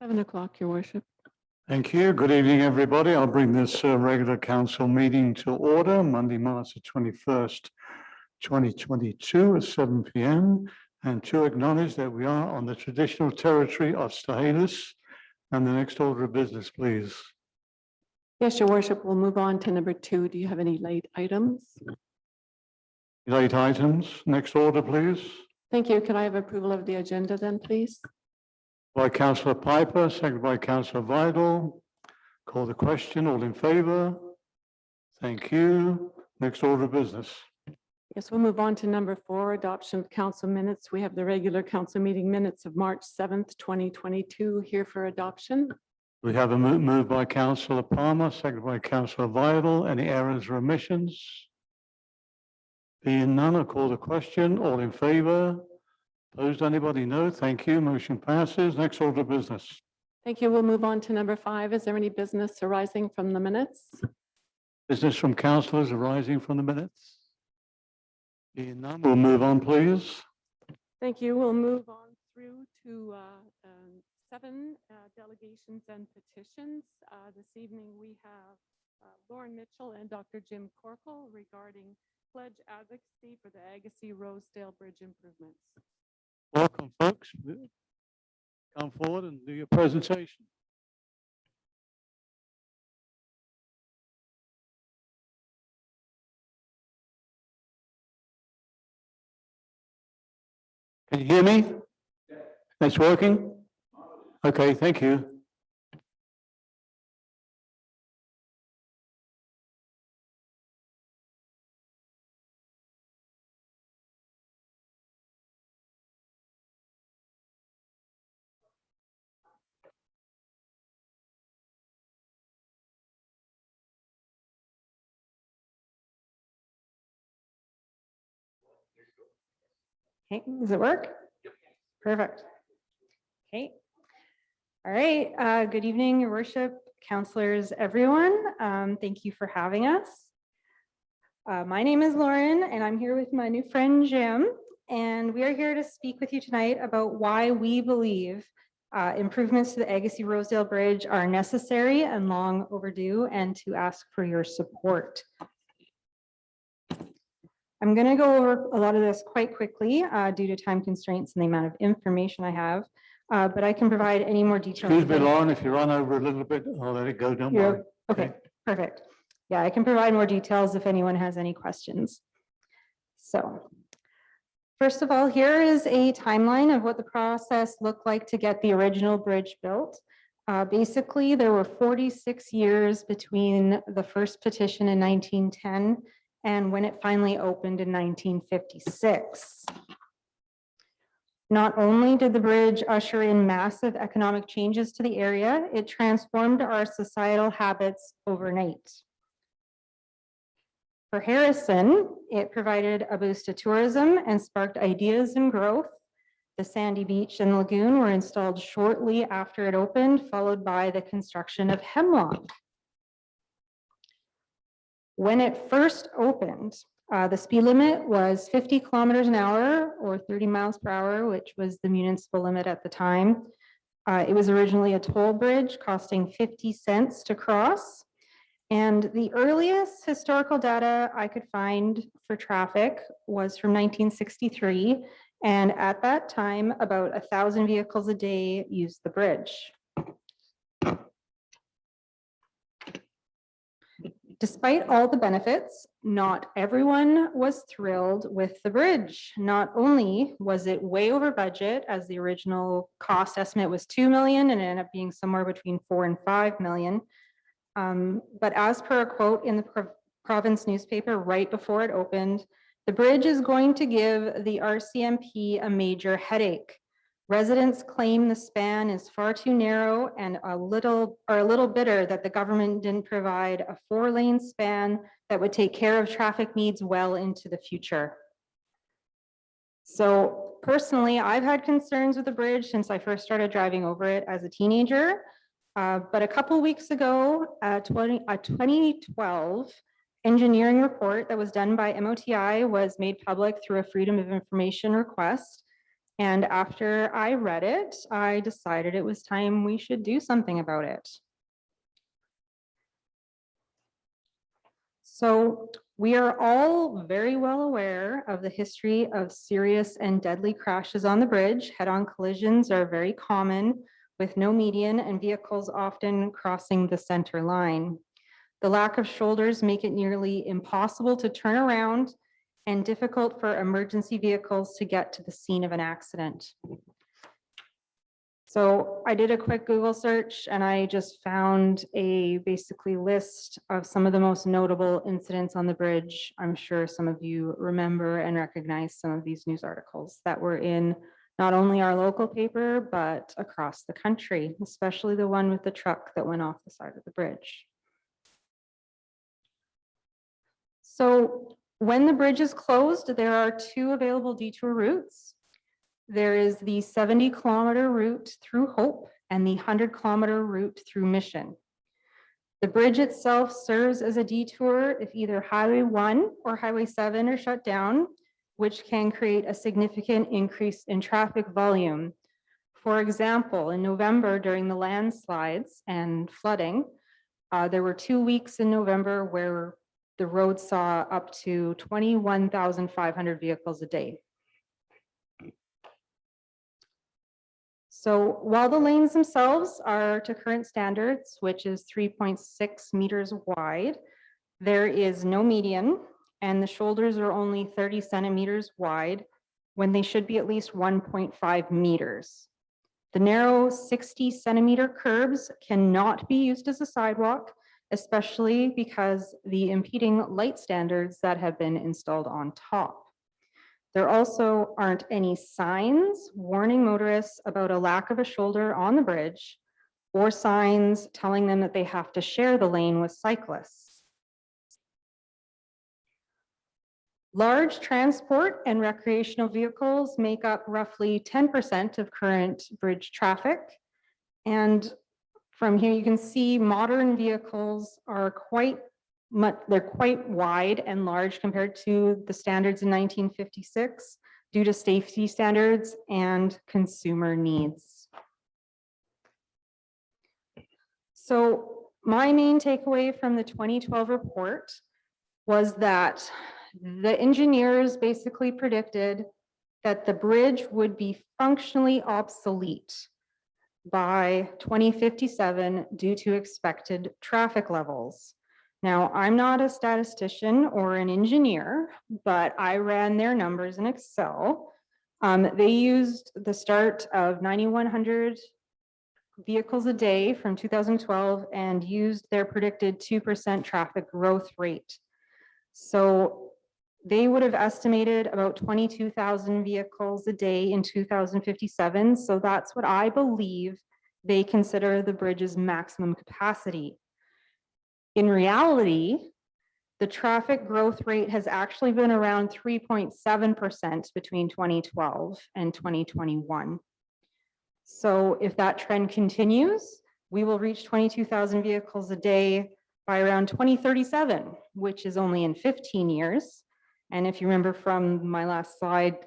7 o'clock, Your Worship. Thank you. Good evening, everybody. I'll bring this regular council meeting to order Monday, March the 21st, 2022 at 7 p.m. and to acknowledge that we are on the traditional territory of Stahelis. And the next order of business, please. Yes, Your Worship, we'll move on to number 2. Do you have any late items? Late items. Next order, please. Thank you. Can I have approval of the agenda then, please? By Councillor Piper, seconded by Councillor Vidal. Call the question. All in favour? Thank you. Next order of business. Yes, we'll move on to number 4, adoption of council minutes. We have the regular council meeting minutes of March 7th, 2022 here for adoption. We have a move by Councillor Palmer, seconded by Councillor Vidal. Any errors or omissions? Being none, I'll call the question. All in favour? Opposed? Anybody? No. Thank you. Motion passes. Next order of business. Thank you. We'll move on to number 5. Is there any business arising from the minutes? Business from councillors arising from the minutes? Being none, we'll move on, please. Thank you. We'll move on through to 7 delegations and petitions. This evening we have Lauren Mitchell and Dr. Jim Corkle regarding pledge advocacy for the Agassiz-Rosedale Bridge improvements. Welcome, folks. Come forward and do your presentation. Can you hear me? It's working? Okay, thank you. Okay, does it work? Perfect. Okay. All right. Good evening, Your Worship, councillors, everyone. Thank you for having us. My name is Lauren, and I'm here with my new friend, Jim, and we are here to speak with you tonight about why we believe improvements to the Agassiz-Rosedale Bridge are necessary and long overdue, and to ask for your support. I'm going to go over a lot of this quite quickly due to time constraints and the amount of information I have, but I can provide any more details. Excuse me, Lauren, if you run over a little bit, I'll let it go. Don't worry. Okay, perfect. Yeah, I can provide more details if anyone has any questions. So, first of all, here is a timeline of what the process looked like to get the original bridge built. Basically, there were 46 years between the first petition in 1910 and when it finally opened in 1956. Not only did the bridge usher in massive economic changes to the area, it transformed our societal habits overnight. For Harrison, it provided a boost to tourism and sparked ideas and growth. The sandy beach and lagoon were installed shortly after it opened, followed by the construction of Hemlock. When it first opened, the speed limit was 50 kilometers an hour or 30 miles per hour, which was the municipal limit at the time. It was originally a toll bridge costing 50 cents to cross. And the earliest historical data I could find for traffic was from 1963. And at that time, about 1,000 vehicles a day used the bridge. Despite all the benefits, not everyone was thrilled with the bridge. Not only was it way over budget, as the original cost estimate was $2 million and it ended up being somewhere between $4 and $5 million. But as per a quote in the province newspaper right before it opened, the bridge is going to give the RCMP a major headache. Residents claim the span is far too narrow and a little bitter that the government didn't provide a 4-lane span that would take care of traffic needs well into the future. So personally, I've had concerns with the bridge since I first started driving over it as a teenager. But a couple weeks ago, a 2012 engineering report that was done by MOTI was made public through a Freedom of Information request. And after I read it, I decided it was time we should do something about it. So we are all very well aware of the history of serious and deadly crashes on the bridge. Head-on collisions are very common with no median and vehicles often crossing the center line. The lack of shoulders make it nearly impossible to turn around and difficult for emergency vehicles to get to the scene of an accident. So I did a quick Google search and I just found a basically list of some of the most notable incidents on the bridge. I'm sure some of you remember and recognize some of these news articles that were in not only our local paper, but across the country, especially the one with the truck that went off the side of the bridge. So when the bridge is closed, there are two available detour routes. There is the 70-kilometer route through Hope and the 100-kilometer route through Mission. The bridge itself serves as a detour if either Highway 1 or Highway 7 are shut down, which can create a significant increase in traffic volume. For example, in November during the landslides and flooding, there were 2 weeks in November where the road saw up to 21,500 vehicles a day. So while the lanes themselves are to current standards, which is 3.6 meters wide, there is no median and the shoulders are only 30 centimeters wide when they should be at least 1.5 meters. The narrow 60-centimeter curbs cannot be used as a sidewalk, especially because the impeding light standards that have been installed on top. There also aren't any signs warning motorists about a lack of a shoulder on the bridge or signs telling them that they have to share the lane with cyclists. Large transport and recreational vehicles make up roughly 10% of current bridge traffic. And from here, you can see modern vehicles are quite wide and large compared to the standards in 1956 due to safety standards and consumer needs. So my main takeaway from the 2012 report was that the engineers basically predicted that the bridge would be functionally obsolete by 2057 due to expected traffic levels. Now, I'm not a statistician or an engineer, but I ran their numbers in Excel. They used the start of 9,100 vehicles a day from 2012 and used their predicted 2% traffic growth rate. So they would have estimated about 22,000 vehicles a day in 2057. So that's what I believe they consider the bridge's maximum capacity. In reality, the traffic growth rate has actually been around 3.7% between 2012 and 2021. So if that trend continues, we will reach 22,000 vehicles a day by around 2037, which is only in 15 years. And if you remember from my last slide,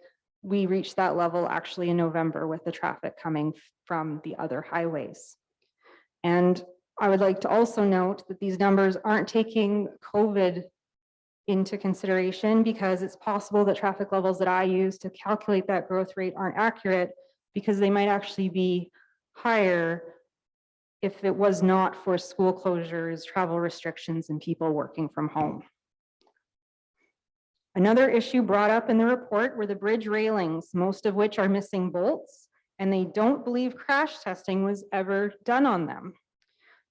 we reached that level actually in November with the traffic coming from the other highways. And I would like to also note that these numbers aren't taking COVID into consideration because it's possible that traffic levels that I use to calculate that growth rate aren't accurate because they might actually be higher if it was not for school closures, travel restrictions, and people working from home. Another issue brought up in the report were the bridge railings, most of which are missing bolts, and they don't believe crash testing was ever done on them.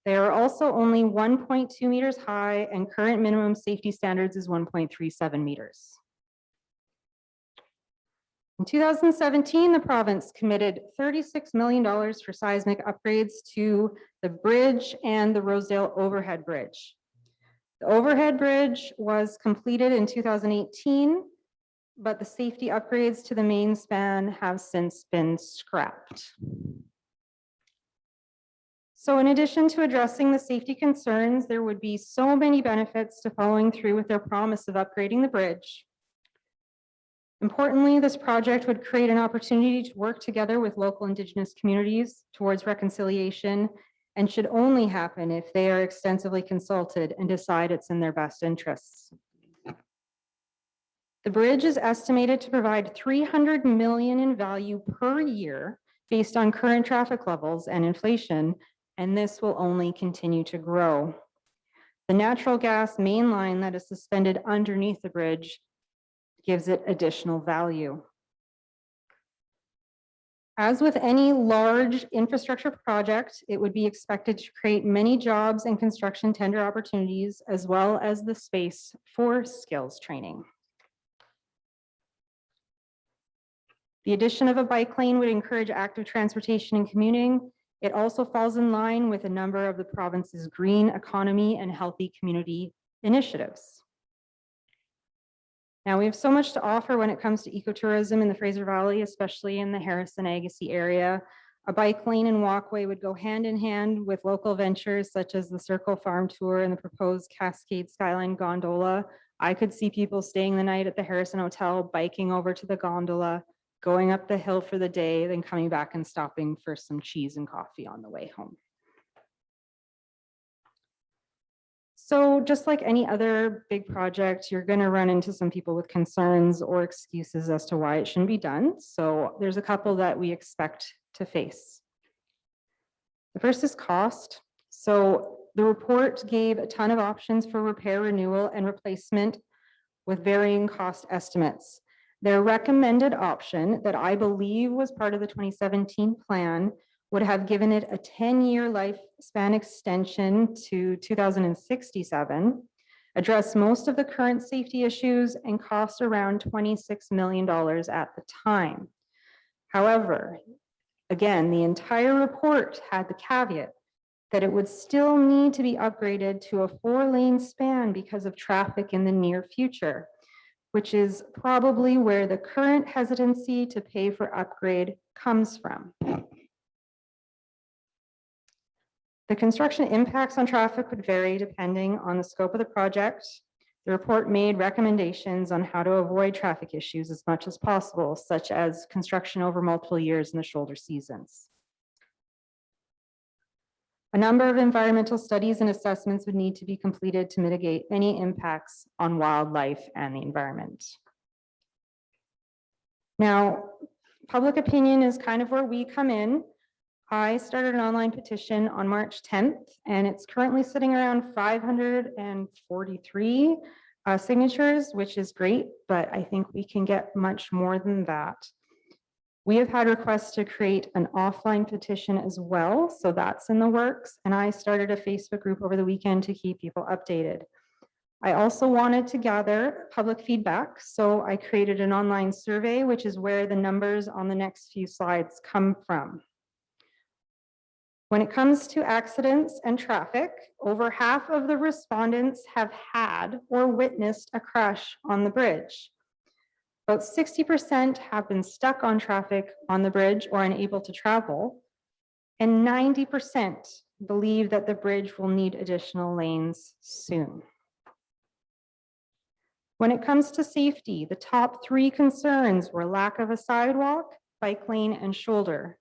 They are also only 1.2 meters high, and current minimum safety standards is 1.37 meters. In 2017, the province committed $36 million for seismic upgrades to the bridge and the Rosedale overhead bridge. The overhead bridge was completed in 2018, but the safety upgrades to the main span have since been scrapped. So in addition to addressing the safety concerns, there would be so many benefits to following through with their promise of upgrading the bridge. Importantly, this project would create an opportunity to work together with local Indigenous communities towards reconciliation and should only happen if they are extensively consulted and decide it's in their best interests. The bridge is estimated to provide $300 million in value per year based on current traffic levels and inflation, and this will only continue to grow. The natural gas main line that is suspended underneath the bridge gives it additional value. As with any large infrastructure project, it would be expected to create many jobs and construction tender opportunities, as well as the space for skills training. The addition of a bike lane would encourage active transportation and commuting. It also falls in line with a number of the province's green economy and healthy community initiatives. Now, we have so much to offer when it comes to ecotourism in the Fraser Valley, especially in the Harrison-Agassiz area. A bike lane and walkway would go hand in hand with local ventures such as the Circle Farm Tour and the proposed Cascade Skyline Gondola. I could see people staying the night at the Harrison Hotel, biking over to the gondola, going up the hill for the day, then coming back and stopping for some cheese and coffee on the way home. So just like any other big project, you're going to run into some people with concerns or excuses as to why it shouldn't be done. So there's a couple that we expect to face. The first is cost. So the report gave a ton of options for repair, renewal, and replacement with varying cost estimates. Their recommended option that I believe was part of the 2017 plan would have given it a 10-year lifespan extension to 2067, address most of the current safety issues, and cost around $26 million at the time. However, again, the entire report had the caveat that it would still need to be upgraded to a 4-lane span because of traffic in the near future, which is probably where the current hesitancy to pay for upgrade comes from. The construction impacts on traffic would vary depending on the scope of the project. The report made recommendations on how to avoid traffic issues as much as possible, such as construction over multiple years in the shoulder seasons. A number of environmental studies and assessments would need to be completed to mitigate any impacts on wildlife and the environment. Now, public opinion is kind of where we come in. I started an online petition on March 10th, and it's currently sitting around 543 signatures, which is great, but I think we can get much more than that. We have had requests to create an offline petition as well, so that's in the works, and I started a Facebook group over the weekend to keep people updated. I also wanted to gather public feedback, so I created an online survey, which is where the numbers on the next few slides come from. When it comes to accidents and traffic, over half of the respondents have had or witnessed a crash on the bridge. About 60% have been stuck on traffic on the bridge or unable to travel, and 90% believe that the bridge will need additional lanes soon. When it comes to safety, the top 3 concerns were lack of a sidewalk, bike lane, and shoulder.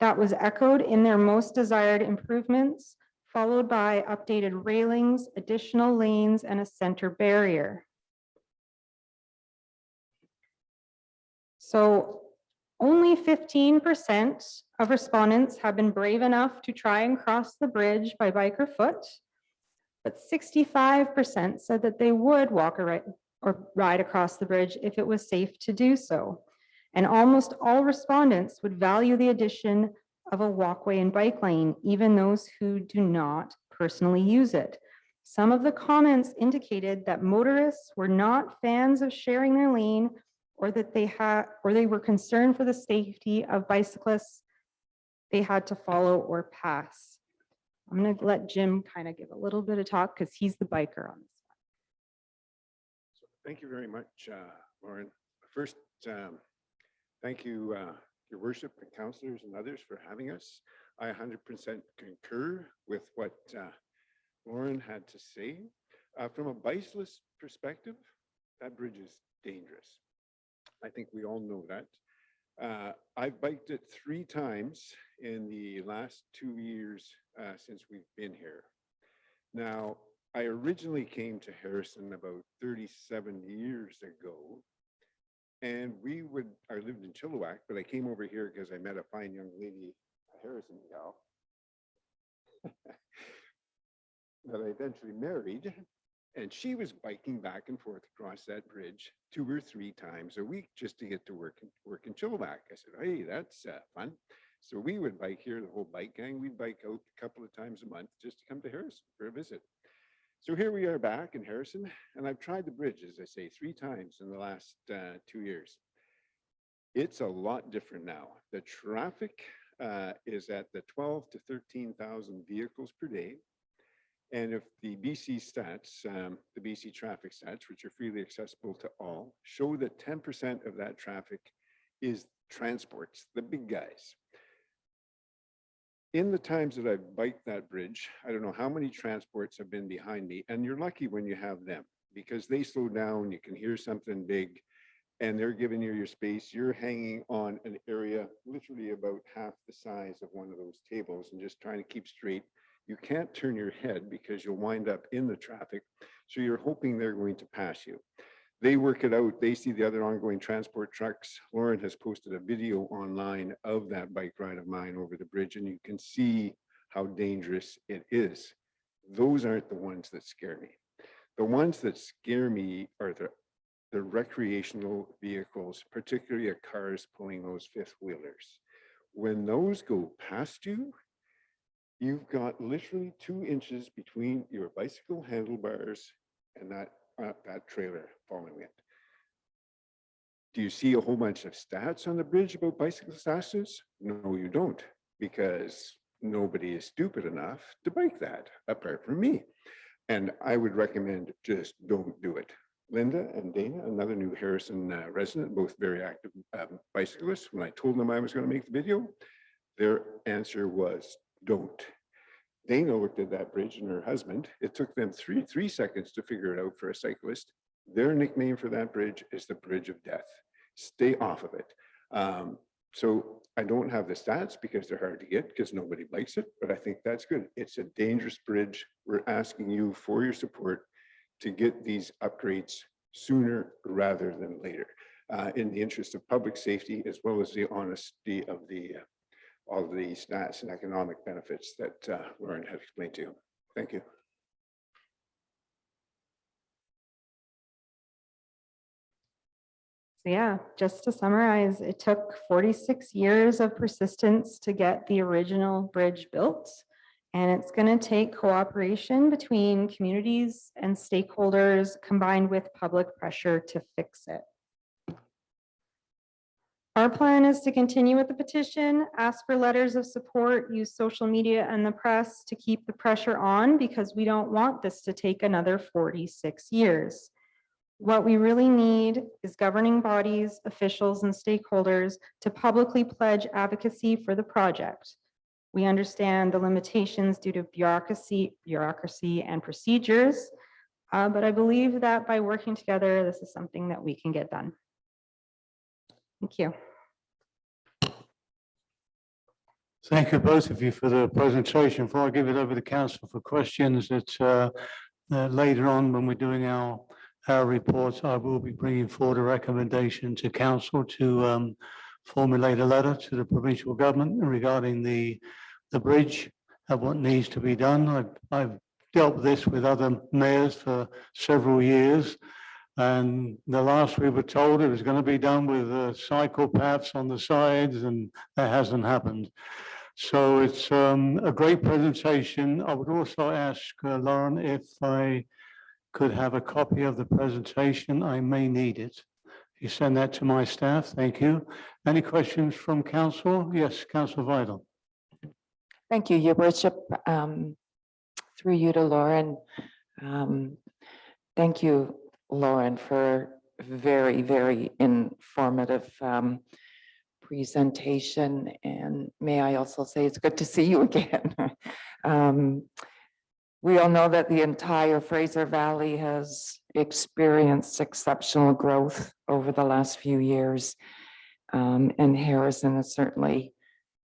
That was echoed in their most desired improvements, followed by updated railings, additional lanes, and a center barrier. So only 15% of respondents have been brave enough to try and cross the bridge by bike or foot, but 65% said that they would walk or ride across the bridge if it was safe to do so. And almost all respondents would value the addition of a walkway and bike lane, even those who do not personally use it. Some of the comments indicated that motorists were not fans of sharing their lane, or that they were concerned for the safety of bicyclists they had to follow or pass. I'm going to let Jim kind of give a little bit of talk because he's the biker on this one. Thank you very much, Lauren. First, thank you, Your Worship and councillors and others for having us. I 100% concur with what Lauren had to say. From a bicyclist perspective, that bridge is dangerous. I think we all know that. I've biked it 3 times in the last 2 years since we've been here. Now, I originally came to Harrison about 37 years ago, and I lived in Chilliwack, but I came over here because I met a fine young lady, a Harrison gal, that I eventually married. And she was biking back and forth across that bridge 2 or 3 times a week just to get to work in Chilliwack. I said, hey, that's fun. So we would bike here, the whole bike gang. We'd bike out a couple of times a month just to come to Harrison for a visit. So here we are back in Harrison, and I've tried the bridge, as I say, 3 times in the last 2 years. It's a lot different now. The traffic is at the 12 to 13,000 vehicles per day. And if the BC stats, the BC traffic stats, which are freely accessible to all, show that 10% of that traffic is transports, the big guys. In the times that I've biked that bridge, I don't know how many transports have been behind me, and you're lucky when you have them because they slow down, you can hear something big, and they're giving you your space. You're hanging on an area literally about half the size of one of those tables and just trying to keep straight. You can't turn your head because you'll wind up in the traffic. So you're hoping they're going to pass you. They work it out. They see the other ongoing transport trucks. Lauren has posted a video online of that bike ride of mine over the bridge, and you can see how dangerous it is. Those aren't the ones that scare me. The ones that scare me are the recreational vehicles, particularly cars pulling those 5th wheelers. When those go past you, you've got literally 2 inches between your bicycle handlebars and that trailer following it. Do you see a whole bunch of stats on the bridge about bicyclist accidents? No, you don't, because nobody is stupid enough to bike that, apart from me. And I would recommend just don't do it. Linda and Dana, another new Harrison resident, both very active bicyclists, when I told them I was going to make the video, their answer was don't. Dana looked at that bridge and her husband. It took them three seconds to figure it out for a cyclist. Their nickname for that bridge is the Bridge of Death. Stay off of it. So I don't have the stats because they're hard to get because nobody likes it, but I think that's good. It's a dangerous bridge. We're asking you for your support to get these upgrades sooner rather than later, in the interest of public safety, as well as the honesty of all of the stats and economic benefits that Lauren had explained to you. Thank you. So yeah, just to summarize, it took 46 years of persistence to get the original bridge built. And it's going to take cooperation between communities and stakeholders combined with public pressure to fix it. Our plan is to continue with the petition, ask for letters of support, use social media and the press to keep the pressure on because we don't want this to take another 46 years. What we really need is governing bodies, officials, and stakeholders to publicly pledge advocacy for the project. We understand the limitations due to bureaucracy and procedures, but I believe that by working together, this is something that we can get done. Thank you. Thank you both of you for the presentation. Before I give it over to council for questions, that later on when we're doing our reports, I will be bringing forward a recommendation to council to formulate a letter to the provincial government regarding the bridge and what needs to be done. I've dealt with this with other mayors for several years. And the last we were told it was going to be done with cycle paths on the sides, and that hasn't happened. So it's a great presentation. I would also ask Lauren if I could have a copy of the presentation. I may need it. You send that to my staff. Thank you. Any questions from council? Yes, Councillor Vital. Thank you, Your Worship. Through you to Lauren. Thank you, Lauren, for very, very informative presentation. And may I also say it's good to see you again. We all know that the entire Fraser Valley has experienced exceptional growth over the last few years. And Harrison is certainly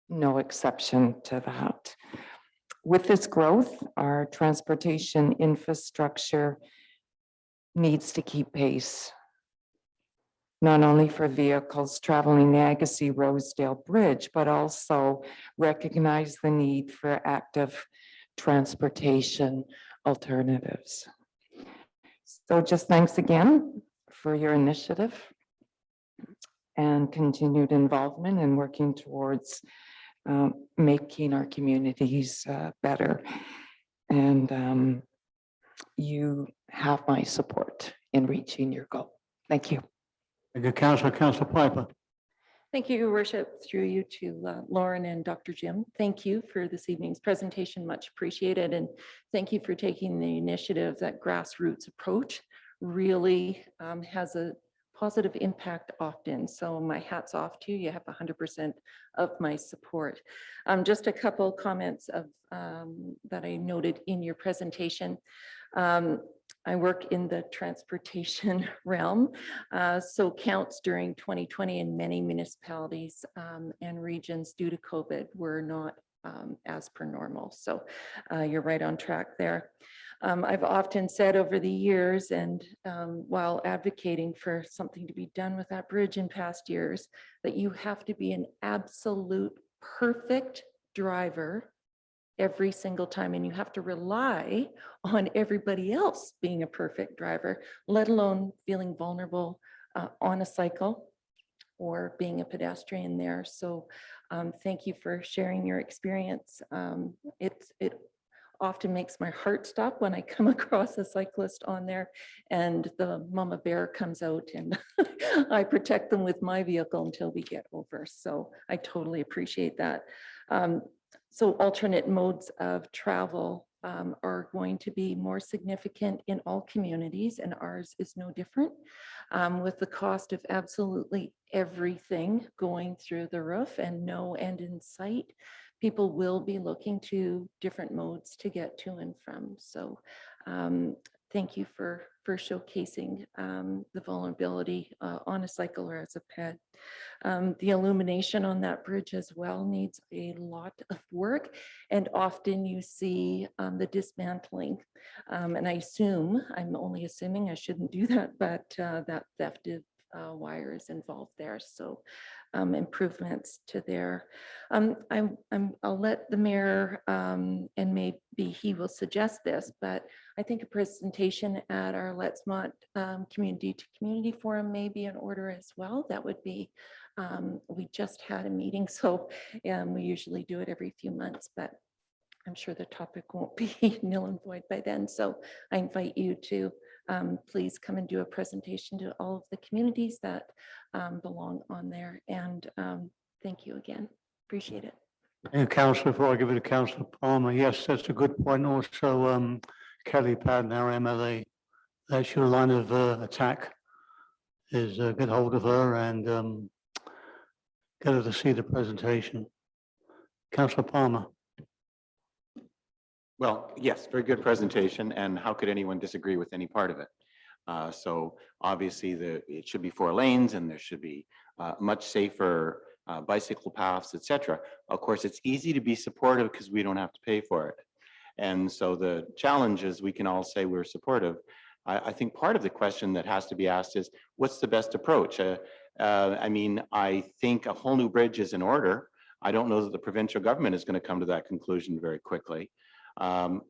no exception to that. With this growth, our transportation infrastructure needs to keep pace, not only for vehicles traveling the Agassiz-Rosedale Bridge, but also recognize the need for active transportation alternatives. So just thanks again for your initiative and continued involvement in working towards making our communities better. And you have my support in reaching your goal. Thank you. Thank you, Councillor. Councillor Piper. Thank you, Your Worship, through you to Lauren and Dr. Jim. Thank you for this evening's presentation, much appreciated. And thank you for taking the initiative. That grassroots approach really has a positive impact often. So my hat's off to you. You have 100% of my support. Just a couple comments of that I noted in your presentation. I work in the transportation realm, so counts during 2020 in many municipalities and regions due to COVID were not as per normal. So you're right on track there. I've often said over the years, and while advocating for something to be done with that bridge in past years, that you have to be an absolute perfect driver every single time, and you have to rely on everybody else being a perfect driver, let alone feeling vulnerable on a cycle or being a pedestrian there. So thank you for sharing your experience. It often makes my heart stop when I come across a cyclist on there and the mama bear comes out and I protect them with my vehicle until we get over. So I totally appreciate that. So alternate modes of travel are going to be more significant in all communities, and ours is no different. With the cost of absolutely everything going through the roof and no end in sight, people will be looking to different modes to get to and from. So thank you for showcasing the vulnerability on a cycle or as a pet. The illumination on that bridge as well needs a lot of work, and often you see the dismantling. And I assume, I'm only assuming, I shouldn't do that, but that theft of wire is involved there. So improvements to there. I'll let the mayor, and maybe he will suggest this, but I think a presentation at our Let's Mont community to community forum may be in order as well. That would be, we just had a meeting, so we usually do it every few months, but I'm sure the topic won't be null and void by then. So I invite you to please come and do a presentation to all of the communities that belong on there. And thank you again. Appreciate it. And Councillor, before I give it to Councillor Palmer, yes, that's a good point. Also, Kelly Padden, our MLA, that's your line of attack, is get hold of her and get her to see the presentation. Councillor Palmer. Well, yes, very good presentation, and how could anyone disagree with any part of it? So obviously it should be 4 lanes, and there should be much safer bicycle paths, etc. Of course, it's easy to be supportive because we don't have to pay for it. And so the challenge is we can all say we're supportive. I think part of the question that has to be asked is, what's the best approach? I mean, I think a whole new bridge is in order. I don't know that the provincial government is going to come to that conclusion very quickly. To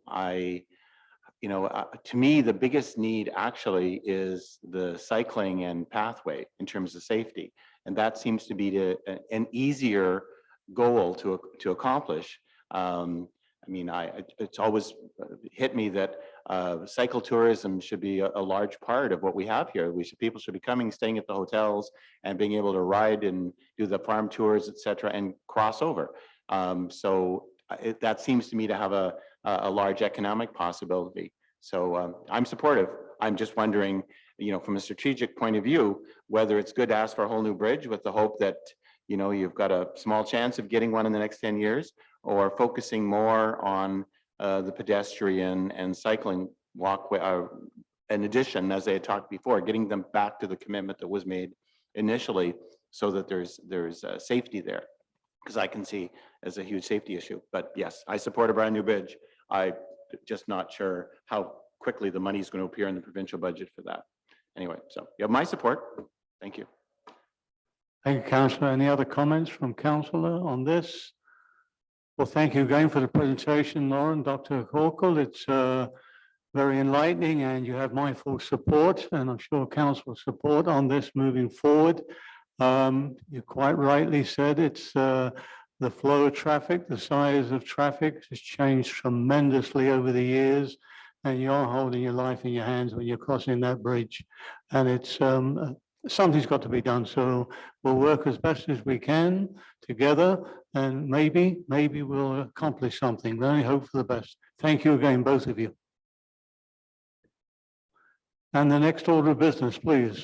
me, the biggest need actually is the cycling and pathway in terms of safety. And that seems to be an easier goal to accomplish. I mean, it's always hit me that cycle tourism should be a large part of what we have here. People should be coming, staying at the hotels, and being able to ride and do the farm tours, etc., and cross over. That seems to me to have a large economic possibility. So I'm supportive. I'm just wondering, from a strategic point of view, whether it's good to ask for a whole new bridge with the hope that, you've got a small chance of getting one in the next 10 years, or focusing more on the pedestrian and cycling walkway in addition, as I had talked before, getting them back to the commitment that was made initially so that there's safety there. Because I can see as a huge safety issue. But yes, I support a brand new bridge. I'm just not sure how quickly the money is going to appear in the provincial budget for that. Anyway, so you have my support. Thank you. Thank you, Councillor. Any other comments from Councillor on this? Well, thank you again for the presentation, Lauren, Dr. Corkle. It's very enlightening and you have my full support and I'm sure Council support on this moving forward. You quite rightly said it's the flow of traffic, the size of traffic has changed tremendously over the years. And you're holding your life in your hands when you're crossing that bridge. And it's something's got to be done. So we'll work as best as we can together and maybe we'll accomplish something. We only hope for the best. Thank you again, both of you. And the next order of business, please.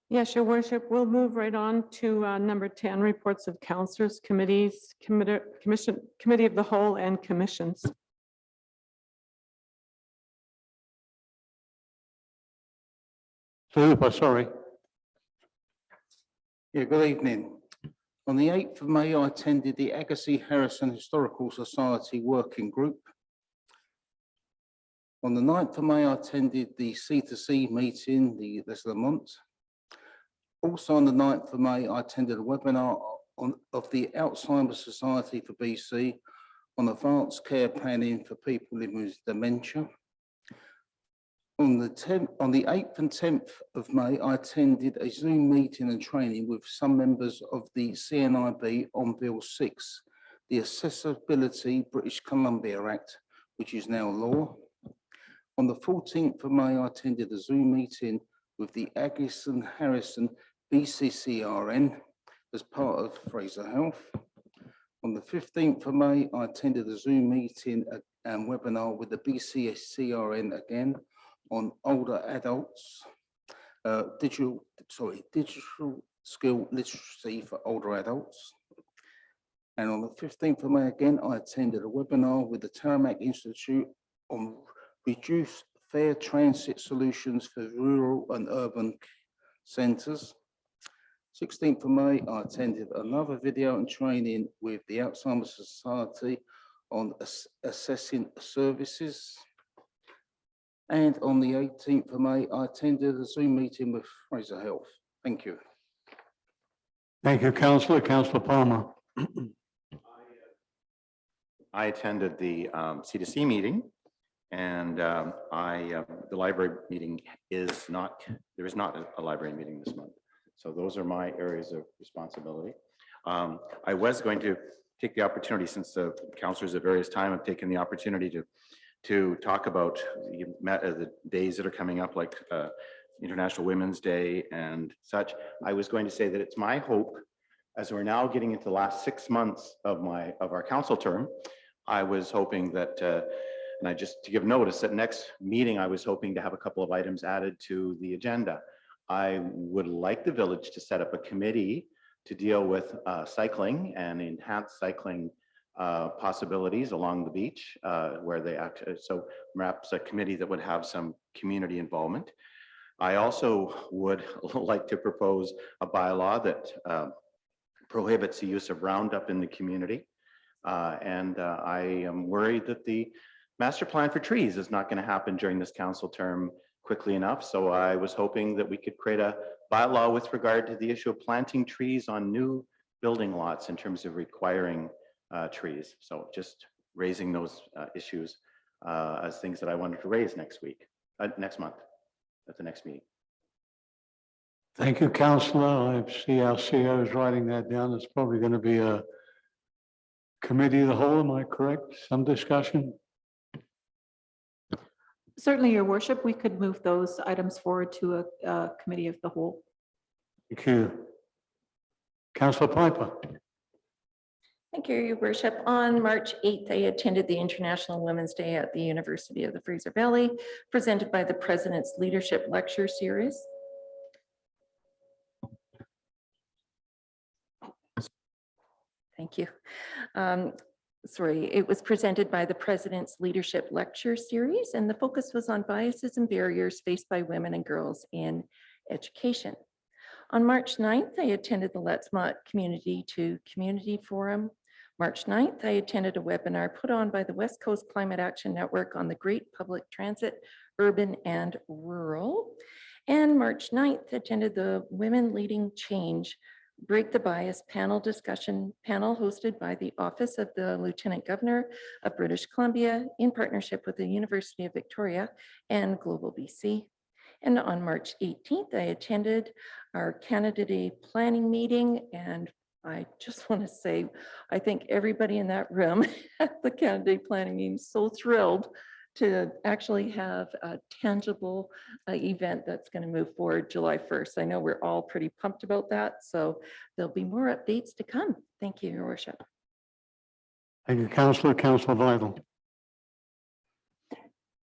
Yes, Your Worship, we'll move right on to number 10, reports of councillors, committees, committee of the whole and commissions. Super, sorry. Yeah, good evening. On the 8th of May, I attended the Agassiz Harrison Historical Society Working Group. On the 9th of May, I attended the C2C meeting, the Les Lamont. Also on the 9th of May, I attended a webinar of the Alzheimer's Society for BC on advanced care planning for people living with dementia. On the 8th and 10th of May, I attended a Zoom meeting and training with some members of the CNIB on Bill 6, the Accessibility British Columbia Act, which is now law. On the 14th of May, I attended a Zoom meeting with the Agassiz Harrison BCCRN as part of Fraser Health. On the 15th of May, I attended a Zoom meeting and webinar with the BCCRN again on older adults, digital skill literacy for older adults. And on the 15th of May again, I attended a webinar with the Taramac Institute on reduced fair transit solutions for rural and urban centres. 16th of May, I attended another video and training with the Alzheimer's Society on assessing services. And on the 18th of May, I attended a Zoom meeting with Fraser Health. Thank you. Thank you, Councillor. Councillor Palmer. I attended the C2C meeting and the library meeting is not, there is not a library meeting this month. So those are my areas of responsibility. I was going to take the opportunity, since the councillors at various times have taken the opportunity to talk about the days that are coming up, like International Women's Day and such. I was going to say that it's my hope, as we're now getting into the last 6 months of our council term, I was hoping that, and I just to give notice that next meeting, I was hoping to have a couple of items added to the agenda. I would like the village to set up a committee to deal with cycling and enhanced cycling possibilities along the beach where they act. So perhaps a committee that would have some community involvement. I also would like to propose a bylaw that prohibits the use of Roundup in the community. And I am worried that the master plan for trees is not going to happen during this council term quickly enough. So I was hoping that we could create a bylaw with regard to the issue of planting trees on new building lots in terms of requiring trees. So just raising those issues as things that I wanted to raise next month at the next meeting. Thank you, Councillor. I see our CEO is writing that down. It's probably going to be a committee of the whole, am I correct? Some discussion? Certainly, Your Worship, we could move those items forward to a committee of the whole. Thank you. Councillor Piper. Thank you, Your Worship. On March 8th, I attended the International Women's Day at the University of the Fraser Valley, presented by the President's Leadership Lecture Series. Thank you. it was presented by the President's Leadership Lecture Series, and the focus was on biases and barriers faced by women and girls in education. On March 9th, I attended the Let's Mott Community to Community Forum. March 9th, I attended a webinar put on by the West Coast Climate Action Network on the Great Public Transit, Urban and Rural. And March 9th, attended the Women Leading Change Break the Bias panel discussion panel hosted by the Office of the Lieutenant Governor of British Columbia in partnership with the University of Victoria and Global BC. And on March 18th, I attended our Canada Day planning meeting, and I just want to say, I think everybody in that room at the Canada Day planning meeting is so thrilled to actually have a tangible event that's going to move forward July 1st. I know we're all pretty pumped about that, so there'll be more updates to come. Thank you, Your Worship. Thank you, Councillor. Councillor Vital.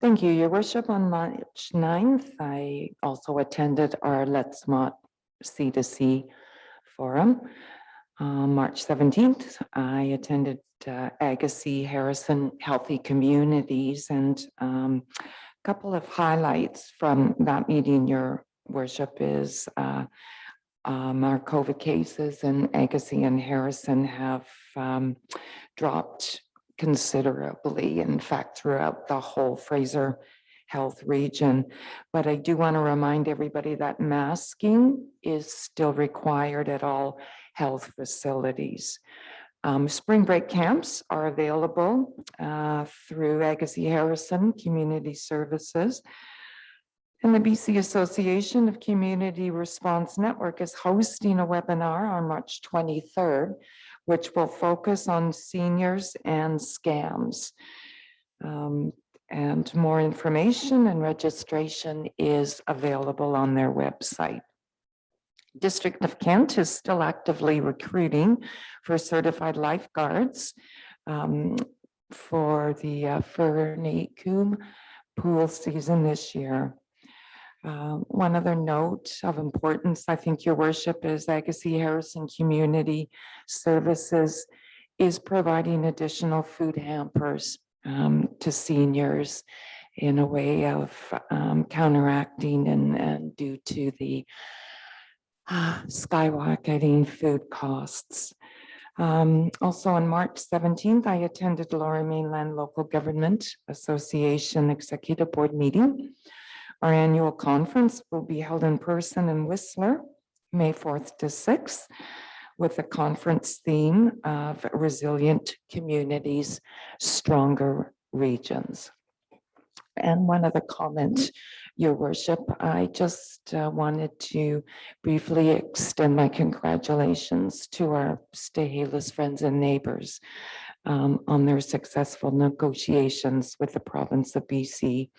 Thank you, Your Worship. On March 9th, I also attended our Let's Mott C2C forum. March 17th, I attended Agassiz Harrison Healthy Communities, and a couple of highlights from that meeting, Your Worship, is our COVID cases in Agassiz and Harrison have dropped considerably, in fact, throughout the whole Fraser Health region. But I do want to remind everybody that masking is still required at all health facilities. Spring break camps are available through Agassiz Harrison Community Services. And the BC Association of Community Response Network is hosting a webinar on March 23rd, which will focus on seniors and scams. And more information and registration is available on their website. District of Kent is still actively recruiting for certified lifeguards for the Fernie Coombe pool season this year. One other note of importance, I think, Your Worship, is Agassiz Harrison Community Services is providing additional food hampers to seniors in a way of counteracting and due to the skyrocketing food costs. Also on March 17th, I attended Lower Mainland Local Government Association Executive Board meeting. Our annual conference will be held in person in Whistler, May 4th to 6th, with a conference theme of resilient communities, stronger regions. And one other comment, Your Worship, I just wanted to briefly extend my congratulations to our Stahelis friends and neighbors on their successful negotiations with the province of BC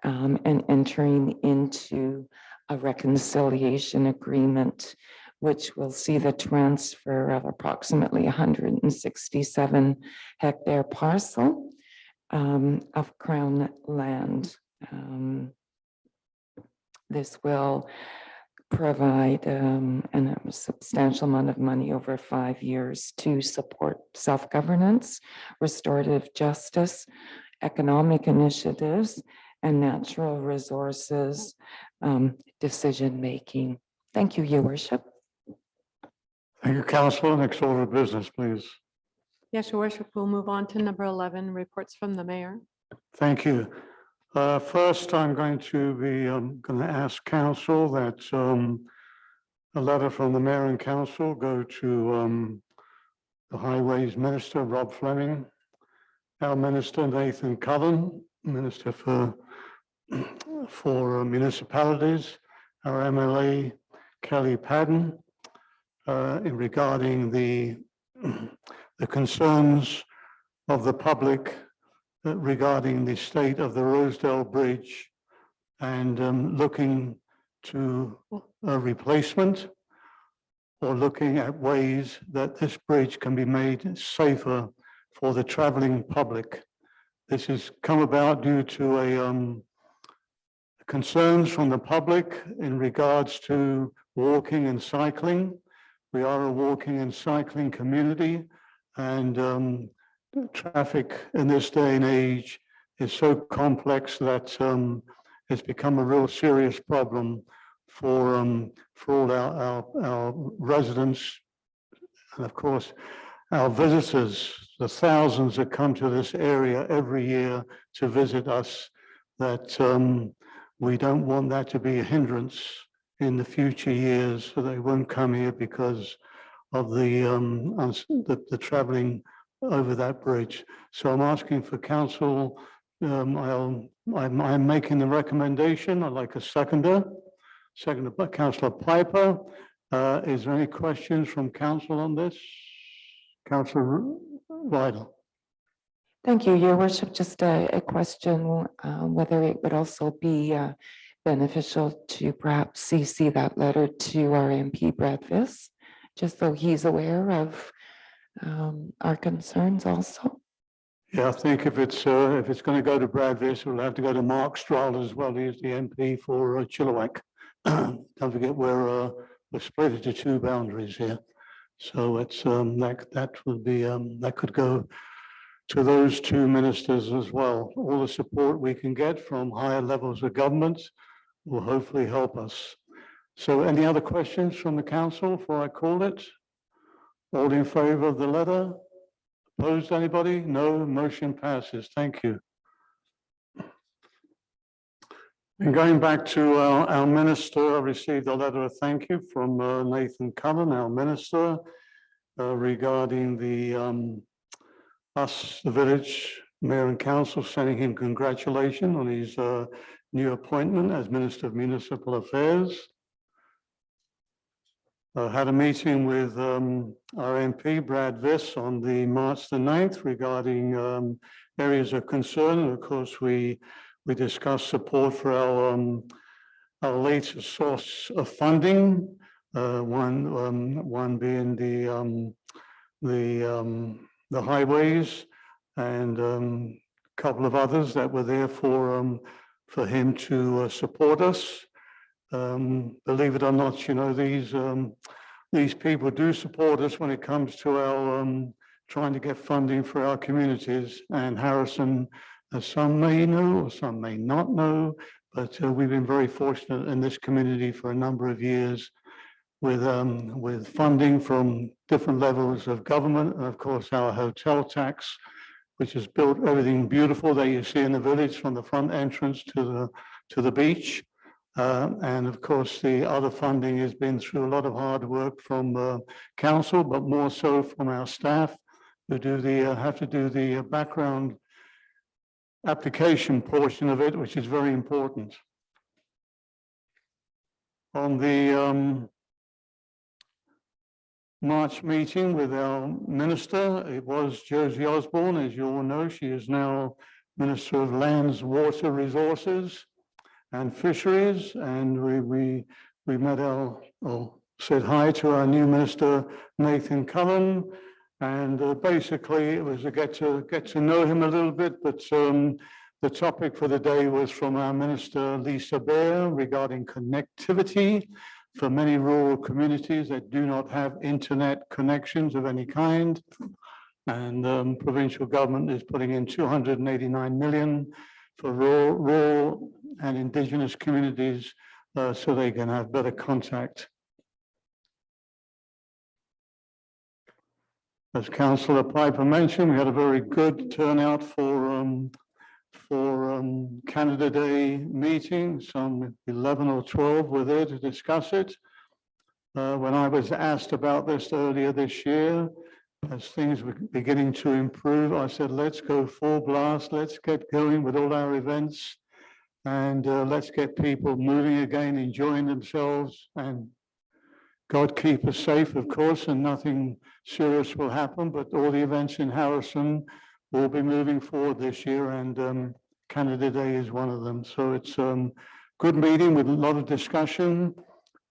and entering into a reconciliation agreement, which will see the transfer of approximately 167 hectare parcel of Crown land. This will provide a substantial amount of money over 5 years to support self-governance, restorative justice, economic initiatives, and natural resources decision-making. Thank you, Your Worship. Thank you, Councillor. Next order of business, please. Yes, Your Worship, we'll move on to number 11, reports from the mayor. Thank you. First, I'm going to ask council that a letter from the mayor and council go to the Highways Minister, Rob Fleming, our Minister, Nathan Cullen, Minister for Municipalities, our MLA, Kelly Padden, regarding the concerns of the public regarding the state of the Rosedale Bridge and looking to a replacement or looking at ways that this bridge can be made safer for the traveling public. This has come about due to concerns from the public in regards to walking and cycling. We are a walking and cycling community, and traffic in this day and age is so complex that it's become a real serious problem for all our residents and of course our visitors, the thousands that come to this area every year to visit us, that we don't want that to be a hindrance in the future years, so they won't come here because of the traveling over that bridge. So I'm asking for council, I'm making the recommendation. I'd like a seconder. Seconded by Councillor Piper. Is there any questions from council on this? Councillor Vidal. Thank you, Your Worship. Just a question, whether it would also be beneficial to perhaps CC that letter to our MP Brad Viss, just so he's aware of our concerns also. Yeah, I think if it's going to go to Brad Viss, we'll have to go to Mark Stroll as well. He's the MP for Chilliwack. Don't forget we're split into two boundaries here. So it's that would be that could go to those two ministers as well. All the support we can get from higher levels of government will hopefully help us. So any other questions from the council before I call it? All in favor of the letter? Opposed, anybody? No, motion passes. Thank you. And going back to our minister, I received a letter of thank you from Nathan Cullen, our minister, regarding the village mayor and council, sending him congratulations on his new appointment as Minister of Municipal Affairs. I had a meeting with our MP, Brad Viss, on the March the 9th regarding areas of concern. And of course, we discussed support for our latest source of funding. One being the highways, and a couple of others that were there for him to support us. Believe it or not, you know, these people do support us when it comes to our trying to get funding for our communities. And Harrison, as some may know or some may not know, but we've been very fortunate in this community for a number of years with funding from different levels of government, and of course our hotel tax, which has built everything beautiful that you see in the village from the front entrance to the beach. And of course, the other funding has been through a lot of hard work from council, but more so from our staff who have to do the background application portion of it, which is very important. On the March meeting with our minister, it was Josie Osborne. As you all know, she is now Minister of Lands, Water Resources and Fisheries, and we met or said hi to our new minister, Nathan Cullen, and basically it was a get to know him a little bit, but the topic for the day was from our minister, Lisa Bear, regarding connectivity for many rural communities that do not have internet connections of any kind. And provincial government is putting in 289 million for rural and Indigenous communities so they can have better contact. As Councillor Piper mentioned, we had a very good turnout for Canada Day meeting. Some 11 or 12 were there to discuss it. When I was asked about this earlier this year, as things were beginning to improve, I said, let's go full blast, let's get going with all our events, and let's get people moving again, enjoying themselves, and God keep us safe, of course, and nothing serious will happen, but all the events in Harrison will be moving forward this year, and Canada Day is one of them. So it's a good meeting with a lot of discussion,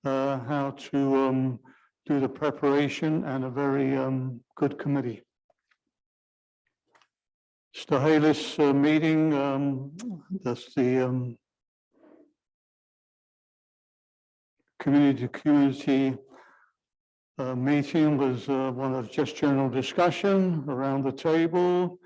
how to do the preparation, and a very good committee. Stahalis meeting, that's the community meeting was one of just general discussion around the table.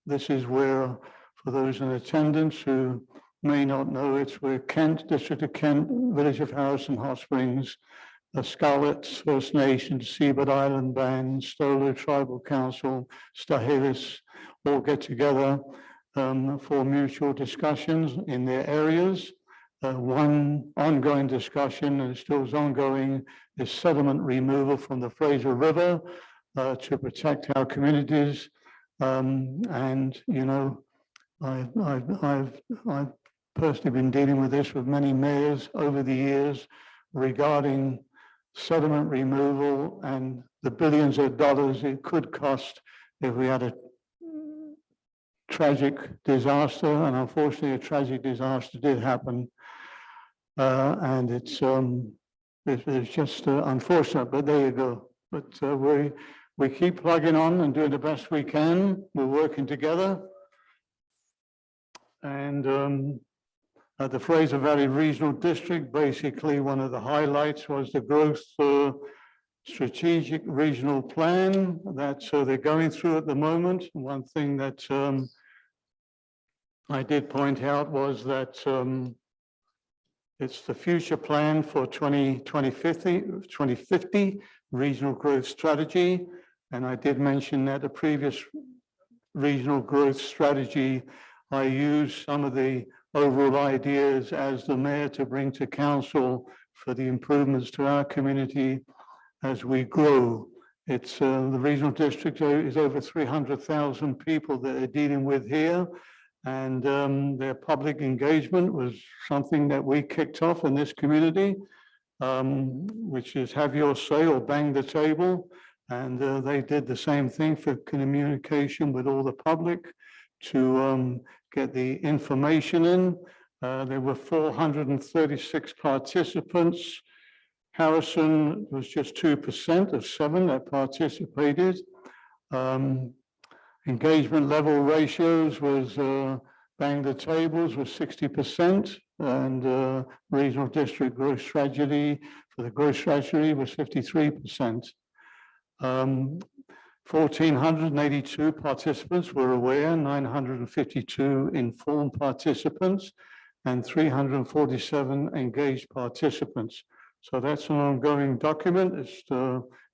This is where, for those in attendance who may not know, it's where Kent, District of Kent, Village of Harrison Hot Springs, the Scarlets First Nation, Seabird Island Band, Stolo Tribal Council, Stahelis, all get together for mutual discussions in their areas. One ongoing discussion, and still is ongoing, is sediment removal from the Fraser River to protect our communities. And, you know, I've personally been dealing with this with many mayors over the years regarding sediment removal and the billions of dollars it could cost if we had a tragic disaster, and unfortunately a tragic disaster did happen. And it's just unfortunate, but there you go. But we keep plugging on and doing the best we can. We're working together. And at the Fraser Valley Regional District, basically one of the highlights was the growth strategic regional plan that they're going through at the moment. One thing that I did point out was that it's the future plan for 2050 regional growth strategy. And I did mention that the previous regional growth strategy, I used some of the overall ideas as the mayor to bring to council for the improvements to our community as we grow. It's the regional district is over 300,000 people that are dealing with here. And their public engagement was something that we kicked off in this community, which is have your say or bang the table. And they did the same thing for communication with all the public to get the information in. There were 436 participants. Harrison was just 2% of 7 that participated. Engagement level ratios was bang the tables was 60%, and regional district growth strategy for the growth strategy was 53%. 1,482 participants were aware, 952 informed participants, and 347 engaged participants. So that's an ongoing document. It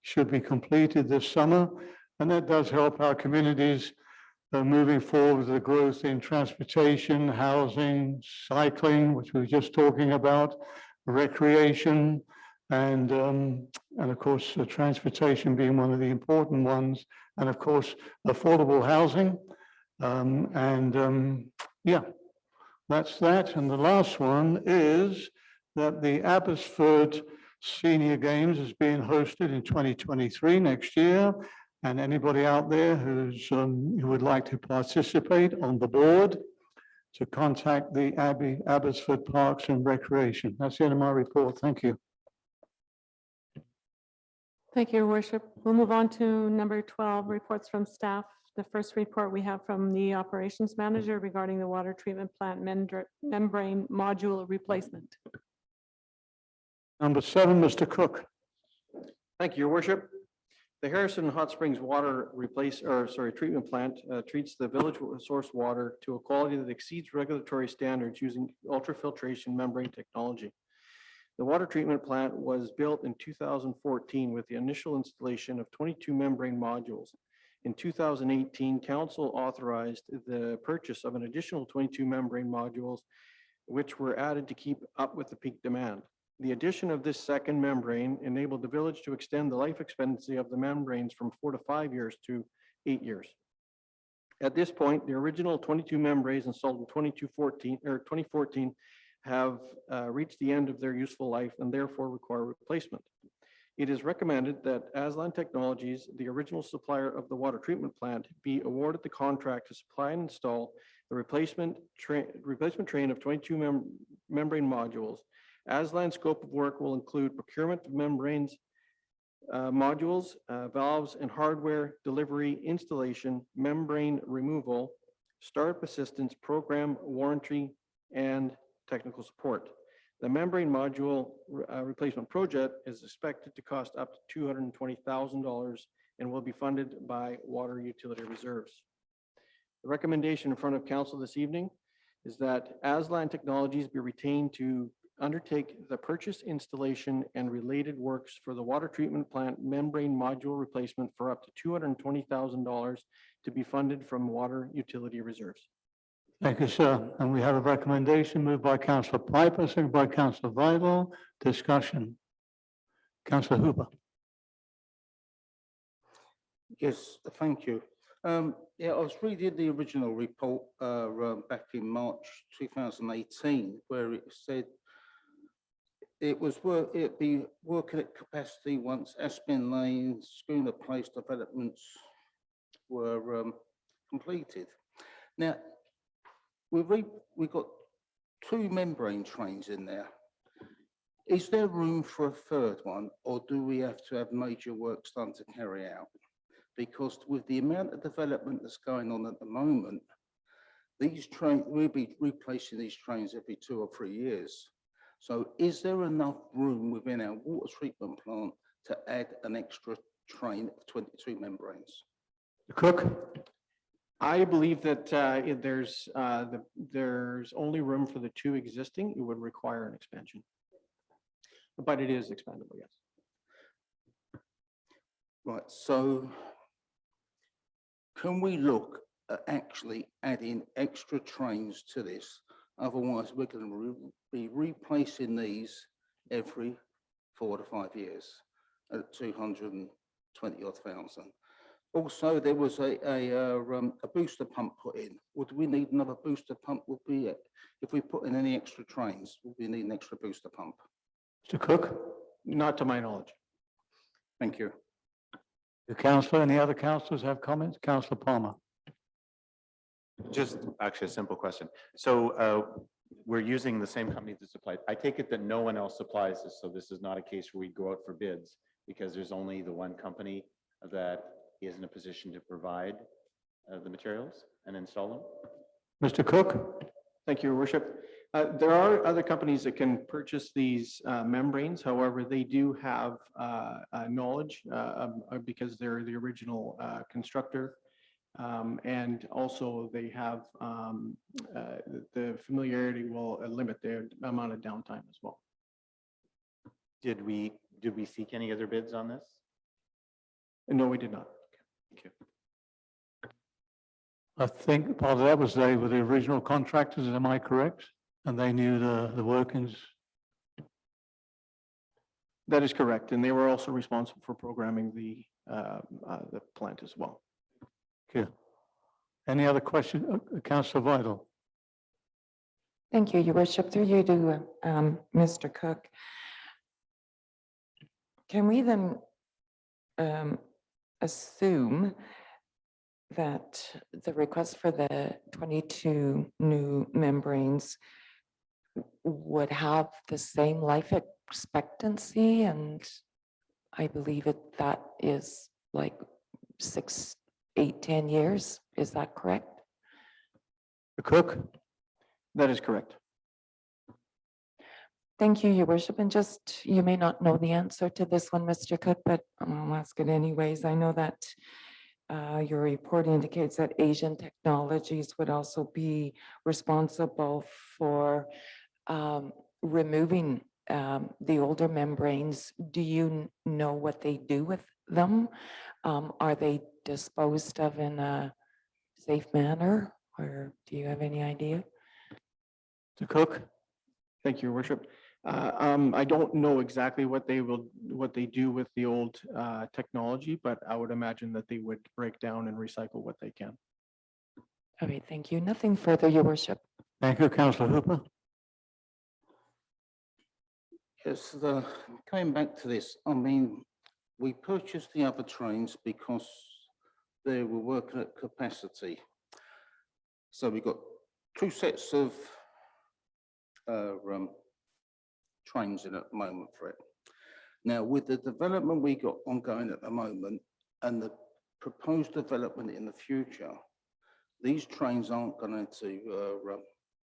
should be completed this summer. And that does help our communities moving forward with the growth in transportation, housing, cycling, which we were just talking about, recreation, and of course, transportation being one of the important ones, and of course, affordable housing. Yeah, that's that. And the last one is that the Abbotsford Senior Games is being hosted in 2023 next year. And anybody out there who would like to participate on the board, to contact the Abbotsford Parks and Recreation. That's the end of my report. Thank you. Thank you, Your Worship. We'll move on to number 12, reports from staff. The first report we have from the operations manager regarding the water treatment plant membrane module replacement. Number 7, Mr. Cook. Thank you, Your Worship. The Harrison Hot Springs water treatment plant treats the village source water to a quality that exceeds regulatory standards using ultrafiltration membrane technology. The water treatment plant was built in 2014 with the initial installation of 22 membrane modules. In 2018, Council authorized the purchase of an additional 22 membrane modules, which were added to keep up with the peak demand. The addition of this second membrane enabled the village to extend the life expectancy of the membranes from 4 to 5 years to 8 years. At this point, the original 22 membranes installed in 2014 have reached the end of their useful life and therefore require replacement. It is recommended that Aslan Technologies, the original supplier of the water treatment plant, be awarded the contract to supply and install the replacement train of 22 membrane modules. Aslan's scope of work will include procurement of membranes, modules, valves and hardware delivery, installation, membrane removal, startup assistance, program warranty, and technical support. The membrane module replacement project is expected to cost up to $220,000 and will be funded by water utility reserves. The recommendation in front of council this evening is that Aslan Technologies be retained to undertake the purchase, installation, and related works for the water treatment plant membrane module replacement for up to $220,000 to be funded from water utility reserves. Thank you, sir. And we have a recommendation moved by Councillor Piper, seconded by Councillor Vidal. Discussion. Councillor Hooper. Yes, thank you. Yeah, I was reading the original report back in March 2018, where it said it'd be working at capacity once Aspen Lane, Schooner Place developments were completed. Now, we've got 2 membrane trains in there. Is there room for a third one, or do we have to have major works done to carry out? Because with the amount of development that's going on at the moment, these trains, we'll be replacing these trains every 2 or 3 years. So is there enough room within our water treatment plant to add an extra train of 22 membranes? Cook. I believe that there's only room for the 2 existing. It would require an expansion. But it is expandable, yes. Right, so can we look at actually adding extra trains to this? Otherwise, we're going to be replacing these every 4 to 5 years at 220 odd thousand. Also, there was a booster pump put in. Would we need another booster pump? Would be it. If we put in any extra trains, would we need an extra booster pump? Mr. Cook. Not to my knowledge. Thank you. The councillor, any other councillors have comments? Councillor Palmer. Just actually a simple question. So we're using the same company to supply. I take it that no one else supplies this, so this is not a case where we go out for bids because there's only the one company that is in a position to provide the materials and install them. Mr. Cook. Thank you, Your Worship. There are other companies that can purchase these membranes. However, they do have knowledge because they're the original constructor. And also they have the familiarity will limit their amount of downtime as well. Did we seek any other bids on this? No, we did not. Thank you. I think part of that was they were the original contractors, am I correct? And they knew the workings. That is correct. And they were also responsible for programming the plant as well. Okay. Any other question? Councillor Vidal. Thank you, Your Worship. Through you to Mr. Cook. Can we then assume that the request for the 22 new membranes would have the same life expectancy? And I believe that is like 6, 8, 10 years. Is that correct? The Cook. That is correct. Thank you, Your Worship. And just, you may not know the answer to this one, Mr. Cook, but I'll ask it anyways. I know that your report indicates that Asian Technologies would also be responsible for removing the older membranes. Do you know what they do with them? Are they disposed of in a safe manner, or do you have any idea? The Cook. Thank you, Your Worship. I don't know exactly what they do with the old technology, but I would imagine that they would break down and recycle what they can. All right, thank you. Nothing further, Your Worship. Thank you, Councillor Hooper. Yes, coming back to this, I mean, we purchased the other trains because they were working at capacity. So we got 2 sets of trains in at the moment for it. Now, with the development we got ongoing at the moment and the proposed development in the future, these trains aren't going to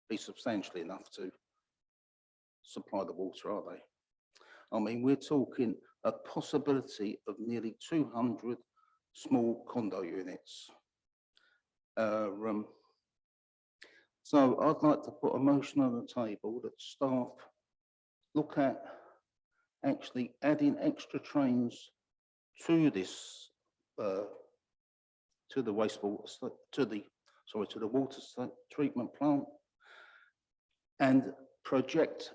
be substantially enough to supply the water, are they? I mean, we're talking a possibility of nearly 200 small condo units. So I'd like to put a motion on the table that staff look at actually adding extra trains to this, to the wastewater, to the water treatment plant, and project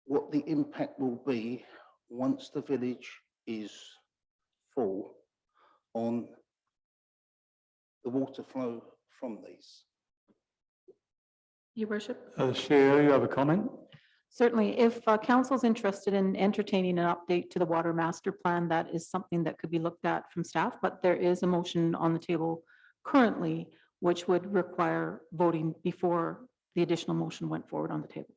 what the impact will be once the village is full on the water flow from these. Your worship. Chair, you have a comment? Certainly, if council's interested in entertaining an update to the water master plan, that is something that could be looked at from staff, but there is a motion on the table currently, which would require voting before the additional motion went forward on the table.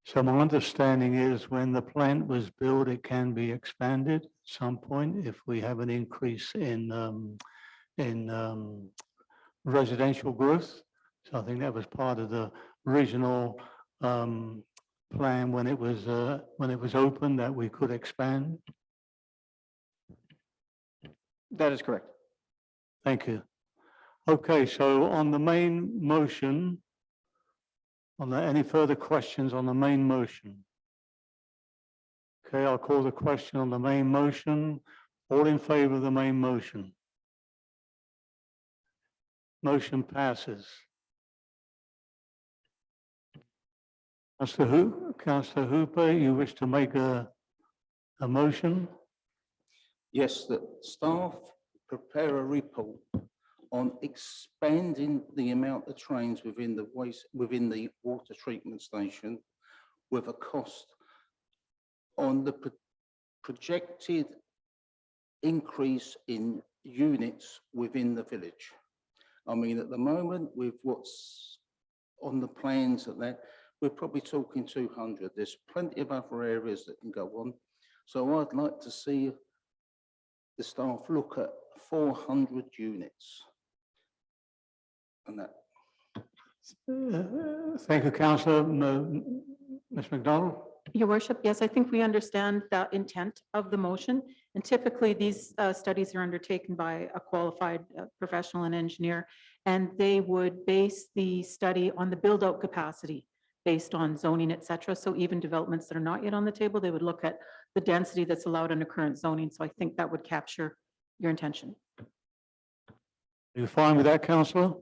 So my understanding is when the plant was built, it can be expanded at some point if we have an increase in residential growth. So I think that was part of the original plan when it was open, that we could expand. That is correct. Thank you. Okay, so on the main motion, any further questions on the main motion? Okay, I'll call the question on the main motion. All in favor of the main motion? Motion passes. Councillor Hooper, you wish to make a motion? Yes, that staff prepare a report on expanding the amount of trains within the water treatment station with a cost on the projected increase in units within the village. I mean, at the moment, with what's on the plans at that, we're probably talking 200. There's plenty of other areas that can go on. So I'd like to see the staff look at 400 units. And that. Thank you, Councillor. Ms. McDonald? Your worship, yes, I think we understand the intent of the motion. And typically these studies are undertaken by a qualified professional and engineer, and they would base the study on the build out capacity based on zoning, et cetera. So even developments that are not yet on the table, they would look at the density that's allowed under current zoning. So I think that would capture your intention. Are you fine with that, Councillor?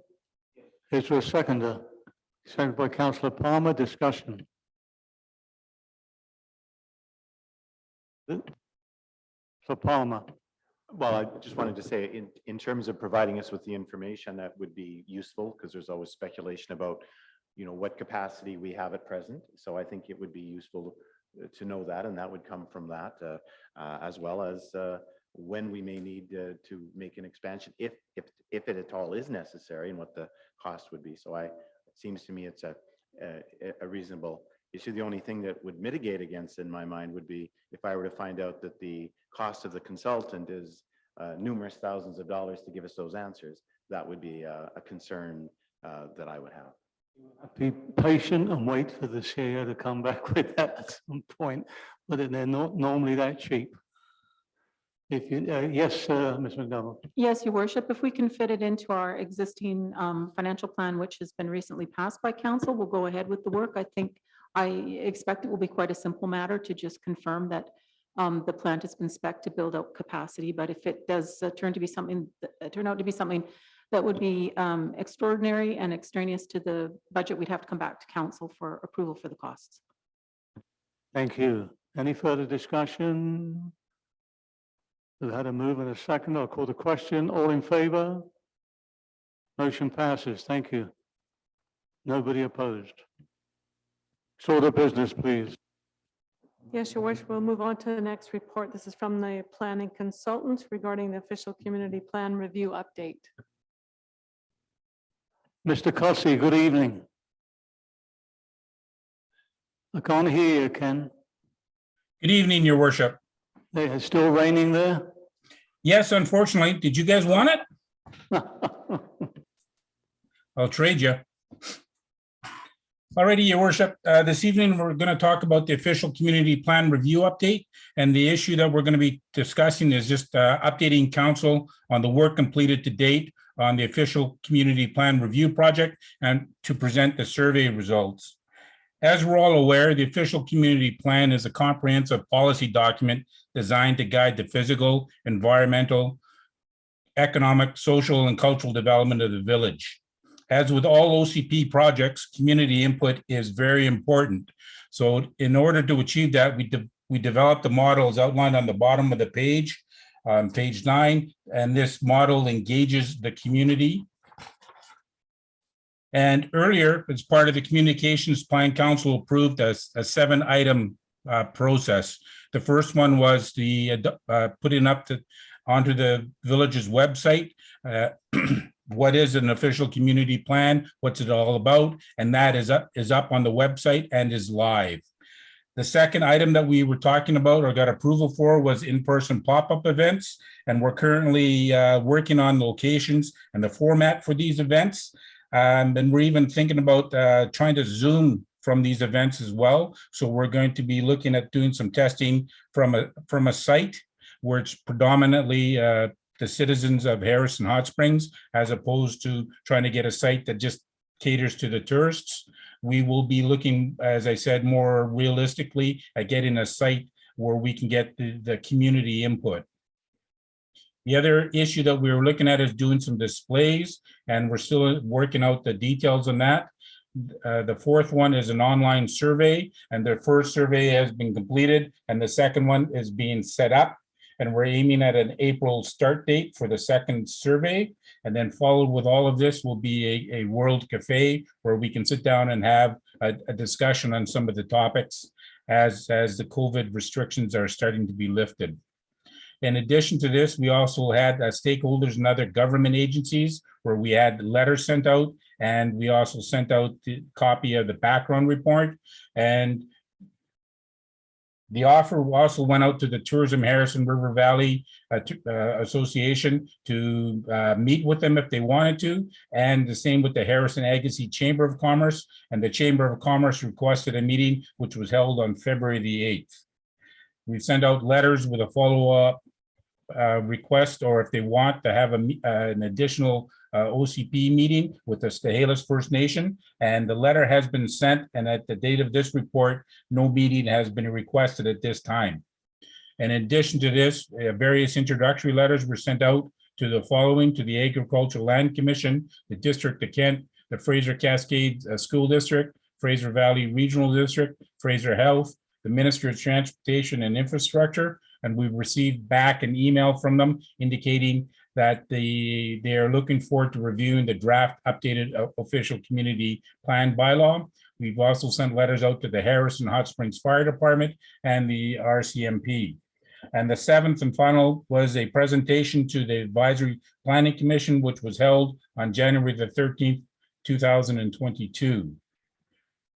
Is there a seconder? Seconded by Councillor Palmer. Discussion. So Palmer. Well, I just wanted to say, in terms of providing us with the information, that would be useful, because there's always speculation about, you know, what capacity we have at present. So I think it would be useful to know that, and that would come from that, as well as when we may need to make an expansion, if it at all is necessary, and what the cost would be. So it seems to me it's a reasonable issue. The only thing that would mitigate against, in my mind, would be if I were to find out that the cost of the consultant is numerous thousands of dollars to give us those answers. That would be a concern that I would have. Be patient and wait for the CEO to come back with that at some point, but they're not normally that cheap. If you, yes, Ms. McDonald. Yes, your worship, if we can fit it into our existing financial plan, which has been recently passed by council, we'll go ahead with the work. I expect it will be quite a simple matter to just confirm that the plant has been spec'd to build out capacity. But if it does turn out to be something that would be extraordinary and extraneous to the budget, we'd have to come back to council for approval for the costs. Thank you. Any further discussion? We've had a move and a second. I'll call the question. All in favor? Motion passes. Thank you. Nobody opposed. Sort of business, please. Yes, your worship, we'll move on to the next report. This is from the planning consultant regarding the official community plan review update. Mr. Cossey, good evening. I can't hear you, Ken. Good evening, your worship. It's still raining there? Yes, unfortunately. Did you guys want it? I'll trade you. Alrighty, Your Worship. This evening, we're going to talk about the official community plan review update. And the issue that we're going to be discussing is just updating council on the work completed to date on the official community plan review project and to present the survey results. As we're all aware, the official community plan is a comprehensive policy document designed to guide the physical, environmental, economic, social, and cultural development of the village. As with all OCP projects, community input is very important. So in order to achieve that, we developed the model as outlined on the bottom of the page, page 9, and this model engages the community. And earlier, as part of the Communications Plan, Council approved a 7-item process. The first one was the putting up onto the village's website. What is an official community plan? What's it all about? And that is up on the website and is live. The second item that we were talking about or got approval for was in-person pop-up events. And we're currently working on locations and the format for these events. And we're even thinking about trying to Zoom from these events as well. So we're going to be looking at doing some testing from a site where it's predominantly the citizens of Harrison Hot Springs, as opposed to trying to get a site that just caters to the tourists. We will be looking, as I said, more realistically at getting a site where we can get the community input. The other issue that we were looking at is doing some displays, and we're still working out the details on that. The fourth one is an online survey, and the first survey has been completed, and the second one is being set up. And we're aiming at an April start date for the second survey. And then followed with all of this will be a World Cafe where we can sit down and have a discussion on some of the topics as the COVID restrictions are starting to be lifted. In addition to this, we also had stakeholders and other government agencies where we had letters sent out, and we also sent out the copy of the background report. And the offer also went out to the Tourism Harrison River Valley Association to meet with them if they wanted to, and the same with the Harrison Agassiz Chamber of Commerce, and the Chamber of Commerce requested a meeting which was held on February the 8th. We've sent out letters with a follow-up request, or if they want to have an additional OCP meeting with the Stehelas First Nation, and the letter has been sent, and at the date of this report, no meeting has been requested at this time. In addition to this, various introductory letters were sent out to the following: to the Agricultural Land Commission, the District of Kent, the Fraser Cascades School District, Fraser Valley Regional District, Fraser Health, the Minister of Transportation and Infrastructure, and we've received back an email from them indicating that they are looking forward to reviewing the draft updated official community plan bylaw. We've also sent letters out to the Harrison Hot Springs Fire Department and the RCMP. And the seventh and final was a presentation to the Advisory Planning Commission, which was held on January the 13th, 2022.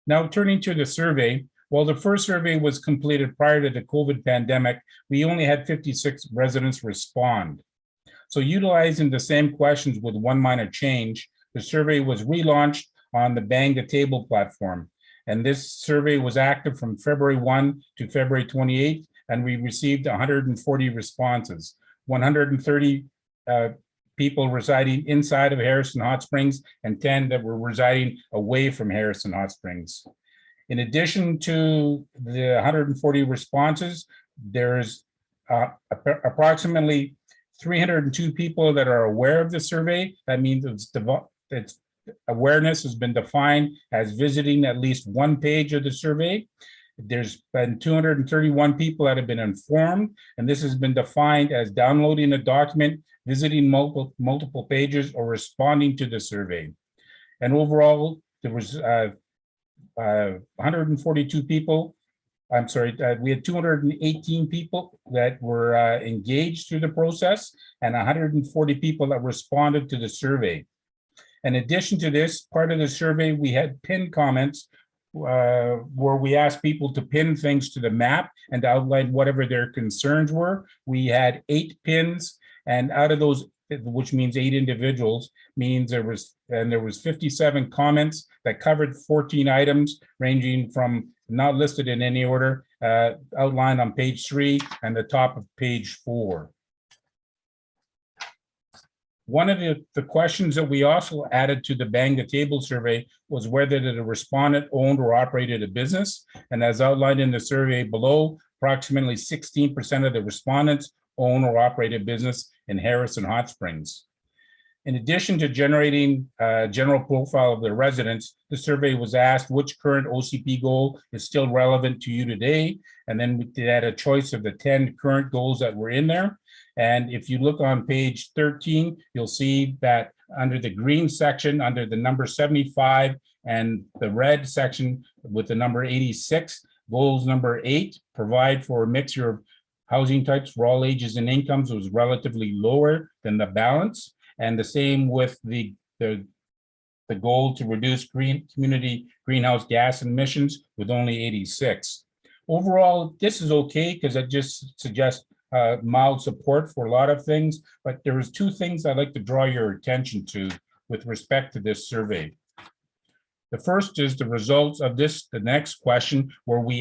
Now turning to the survey, while the first survey was completed prior to the COVID pandemic, we only had 56 residents respond. So utilizing the same questions with one minor change, the survey was relaunched on the Bang the Table platform. And this survey was active from February 1 to February 28th, and we received 140 responses, 130 people residing inside of Harrison Hot Springs and 10 that were residing away from Harrison Hot Springs. In addition to the 140 responses, there's approximately 302 people that are aware of the survey. That means its awareness has been defined as visiting at least one page of the survey. There's been 231 people that have been informed, and this has been defined as downloading a document, visiting multiple pages, or responding to the survey. And overall, there was 142 people. I'm sorry, we had 218 people that were engaged through the process and 140 people that responded to the survey. In addition to this, part of the survey, we had pinned comments where we asked people to pin things to the map and to outline whatever their concerns were. We had 8 pins, and out of those which means 8 individuals, means there was 57 comments that covered 14 items ranging from not listed in any order, outlined on page 3 and the top of page 4. One of the questions that we also added to the Bang the Table survey was whether the respondent owned or operated a business. And as outlined in the survey below, approximately 16% of the respondents own or operate a business in Harrison Hot Springs. In addition to generating a general profile of the residents, the survey was asked which current OCP goal is still relevant to you today. And then we had a choice of the 10 current goals that were in there. And if you look on page 13, you'll see that under the green section, under the number 75 and the red section with the number 86, goals number 8, provide for a mixture of housing types for all ages and incomes, was relatively lower than the balance. And the same with the goal to reduce community greenhouse gas emissions with only 86. Overall, this is okay because it just suggests mild support for a lot of things, but there was 2 things I'd like to draw your attention to with respect to this survey. The first is the results of the next question, where we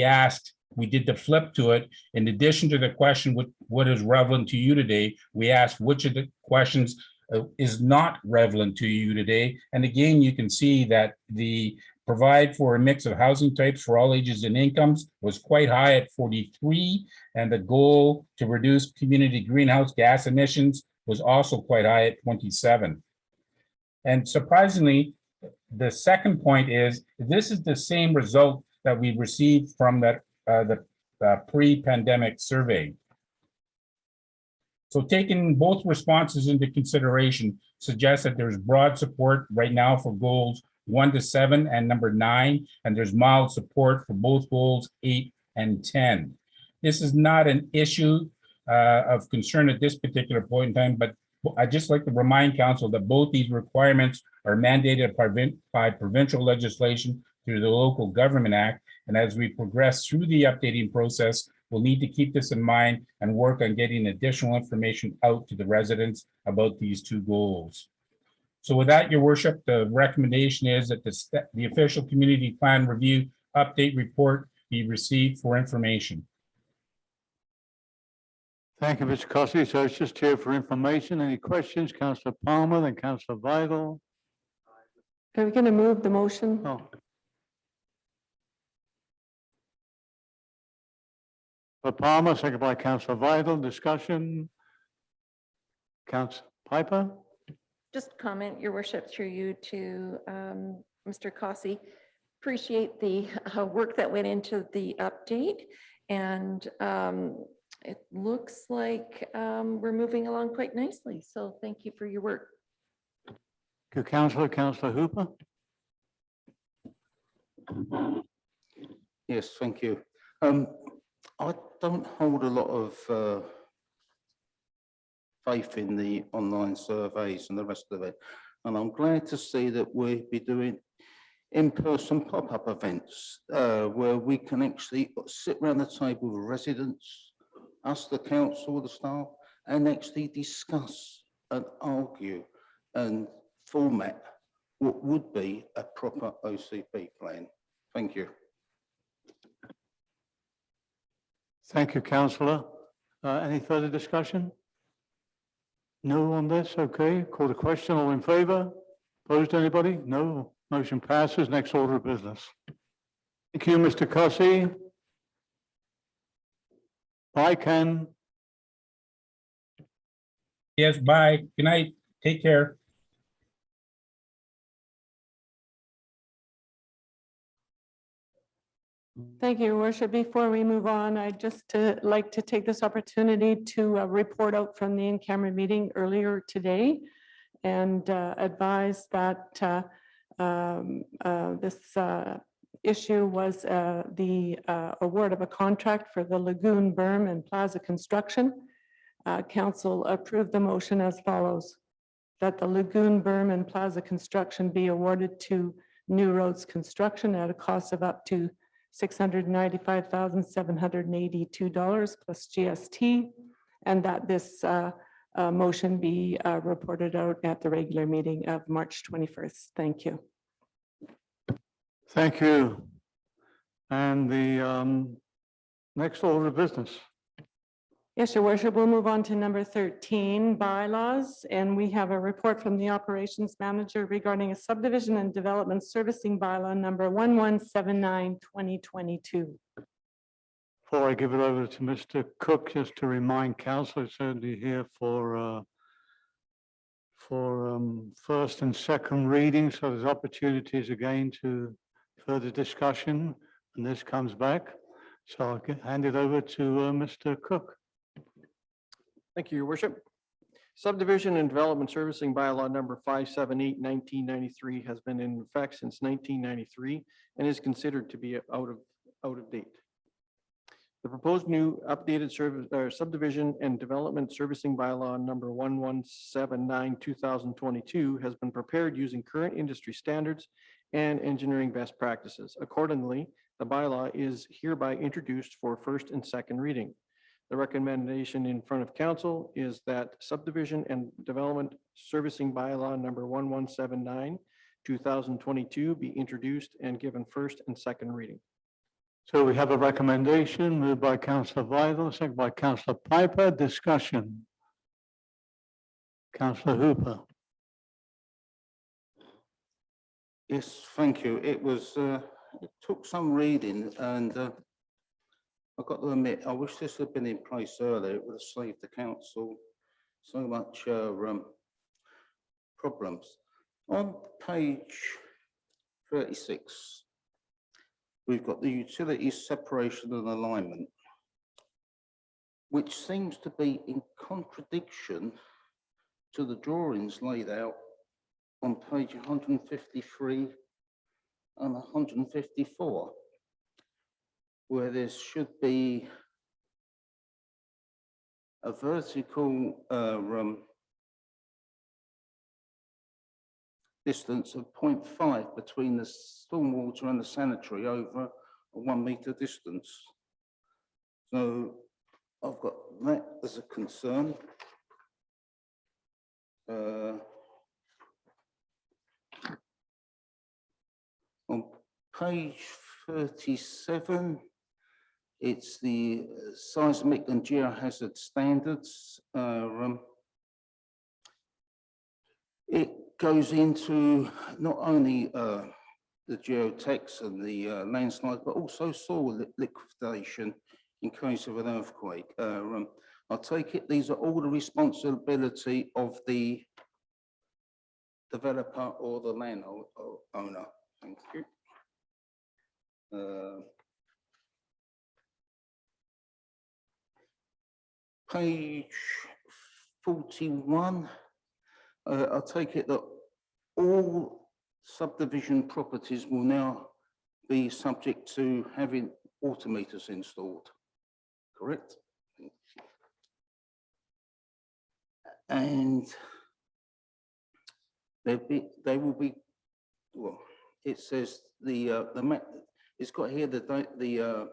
did the flip to it. In addition to the question, what is relevant to you today, we asked which of the questions is not relevant to you today. And again, you can see that the provide for a mix of housing types for all ages and incomes was quite high at 43. And the goal to reduce community greenhouse gas emissions was also quite high at 27. And surprisingly, the second point is, this is the same result that we received from the pre-pandemic survey. So taking both responses into consideration suggests that there's broad support right now for goals 1 to 7 and number 9, and there's mild support for both goals 8 and 10. This is not an issue of concern at this particular point in time, but I'd just like to remind council that both these requirements are mandated by provincial legislation through the Local Government Act. And as we progress through the updating process, we'll need to keep this in mind and work on getting additional information out to the residents about these 2 goals. So with that, your worship, the recommendation is that the official community plan review update report be received for information. Thank you, Mr. Cossey. So it's just here for information. Any questions? Councillor Palmer, then Councillor Vital. Are we going to move the motion? Oh. Palmer, second by Councillor Vital. Discussion. Councillor Piper. Just comment, your worship, through you to Mr. Cossey. Appreciate the work that went into the update, and it looks like we're moving along quite nicely. So thank you for your work. Good, Councillor Hooper. Yes, thank you. I don't hold a lot of faith in the online surveys and the rest of it. And I'm glad to see that we'll be doing in-person pop-up events where we can actually sit around the table with residents, us, the council, the staff, and actually discuss and argue and format what would be a proper OCP plan. Thank you. Thank you, Councillor. Any further discussion? No on this? Okay. Call the question. All in favour? Opposed, anybody? No. Motion passes. Next order of business. Thank you, Mr. Cossey. Bye, Ken. Yes, bye. Good night. Take care. Thank you, Your Worship. Before we move on, I'd just like to take this opportunity to report out from the in-camera meeting earlier today and advise that this issue was the award of a contract for the Lagoon Berm and Plaza construction. Council approved the motion as follows: that the Lagoon Berm and Plaza construction be awarded to New Roads Construction at a cost of up to $695,782 plus GST, and that this motion be reported out at the regular meeting of March 21st. Thank you. Thank you. And the next order of business. Yes, Your Worship, we'll move on to number 13, bylaws, and we have a report from the operations manager regarding a subdivision and development servicing bylaw number 1179, 2022. Before I give it over to Mr. Cook, just to remind council, it's only here for first and second reading, so there's opportunities again to further discussion, and this comes back. So I'll hand it over to Mr. Cook. Thank you, Your Worship. Subdivision and Development Servicing Bylaw number 578, 1993 has been in effect since 1993 and is considered to be out of date. The proposed new updated subdivision and development servicing bylaw number 1179, 2022 has been prepared using current industry standards and engineering best practices. Accordingly, the bylaw is hereby introduced for first and second reading. The recommendation in front of council is that subdivision and development servicing bylaw number 1179, 2022 be introduced and given first and second reading. So we have a recommendation moved by Councillor Vidal, second by Councillor Piper. Discussion. Councillor Hooper. Yes, thank you. It took some reading, and I've got to admit, I wish this had been in place earlier. It would have saved the council so much problems. On page 36, we've got the utilities separation and alignment, which seems to be in contradiction to the drawings laid out on page 153 and 154, where there should be a vertical distance of 0.5 between the stormwater and the sanitary over a 1 meter distance. So I've got that as a concern. On page 37, it's the seismic and geohazard standards. It goes into not only the geotechs and the landslide, but also soil liquidation in case of an earthquake. I take it these are all the responsibility of the developer or the landowner. Thank you. Page 41, I take it that all subdivision properties will now be subject to having water meters installed, correct? And they will be, well, it says it's got here the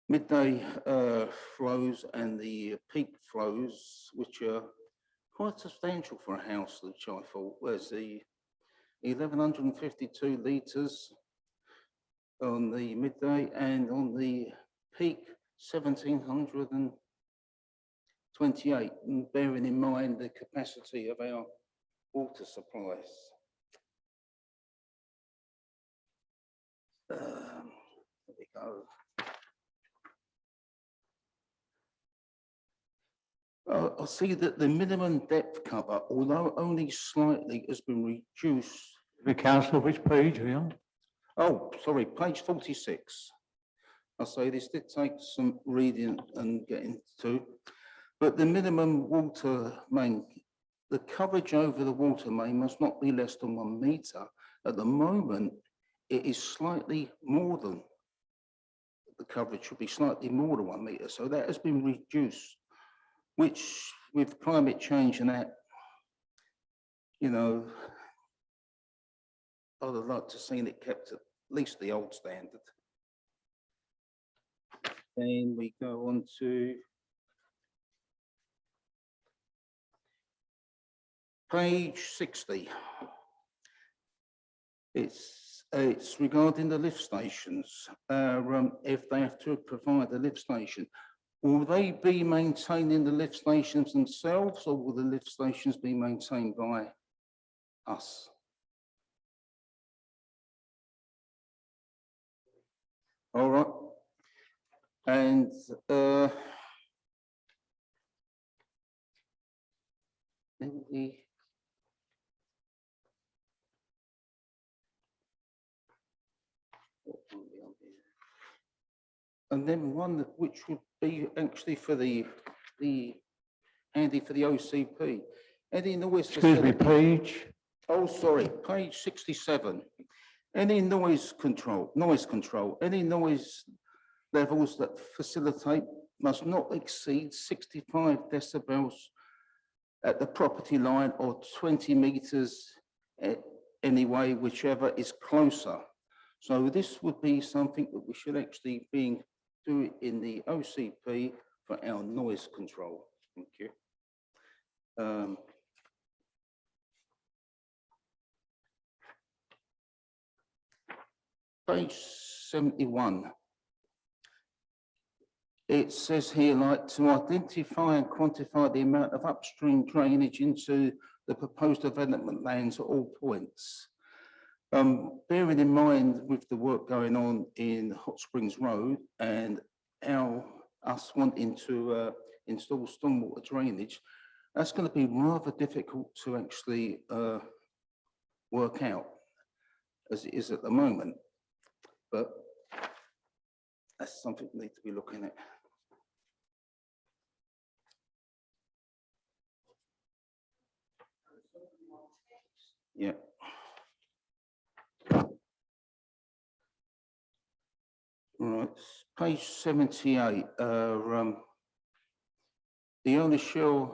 midday flows and the peak flows, which are quite substantial for a house, which I thought was the 1152 litres on the midday, and on the peak 1728, and bearing in mind the capacity of our water supplies. There we go. I see that the minimum depth cover, although only slightly, has been reduced. The councillor, which page are you on? Oh, sorry, page 46. I say this did take some reading and getting to, but the minimum water main, the coverage over the water main must not be less than 1 metre. At the moment, it is slightly more than, the coverage should be slightly more than 1 metre. So that has been reduced, which with climate change and that, you know, I'd have liked to see it kept at least the old standard. Then we go on to Page 60. It's regarding the lift stations. If they have to provide a lift station, will they be maintaining the lift stations themselves, or will the lift stations be maintained by us? All right. And then one which would be actually for the handy for the OCP. Any noise. Excuse me, page. Oh, sorry, page 67. Any noise control, any noise levels that facilitate must not exceed 65 decibels at the property line or 20 meters anyway, whichever is closer. So this would be something that we should actually be doing in the OCP for our noise control. Thank you. Page 71. It says here, like, to identify and quantify the amount of upstream drainage into the proposed development lands at all points. Bearing in mind with the work going on in Hot Springs Road and us wanting to install stormwater drainage, that's going to be rather difficult to actually work out as it is at the moment. But that's something we need to be looking at. Yeah. Right, page 78. The ownership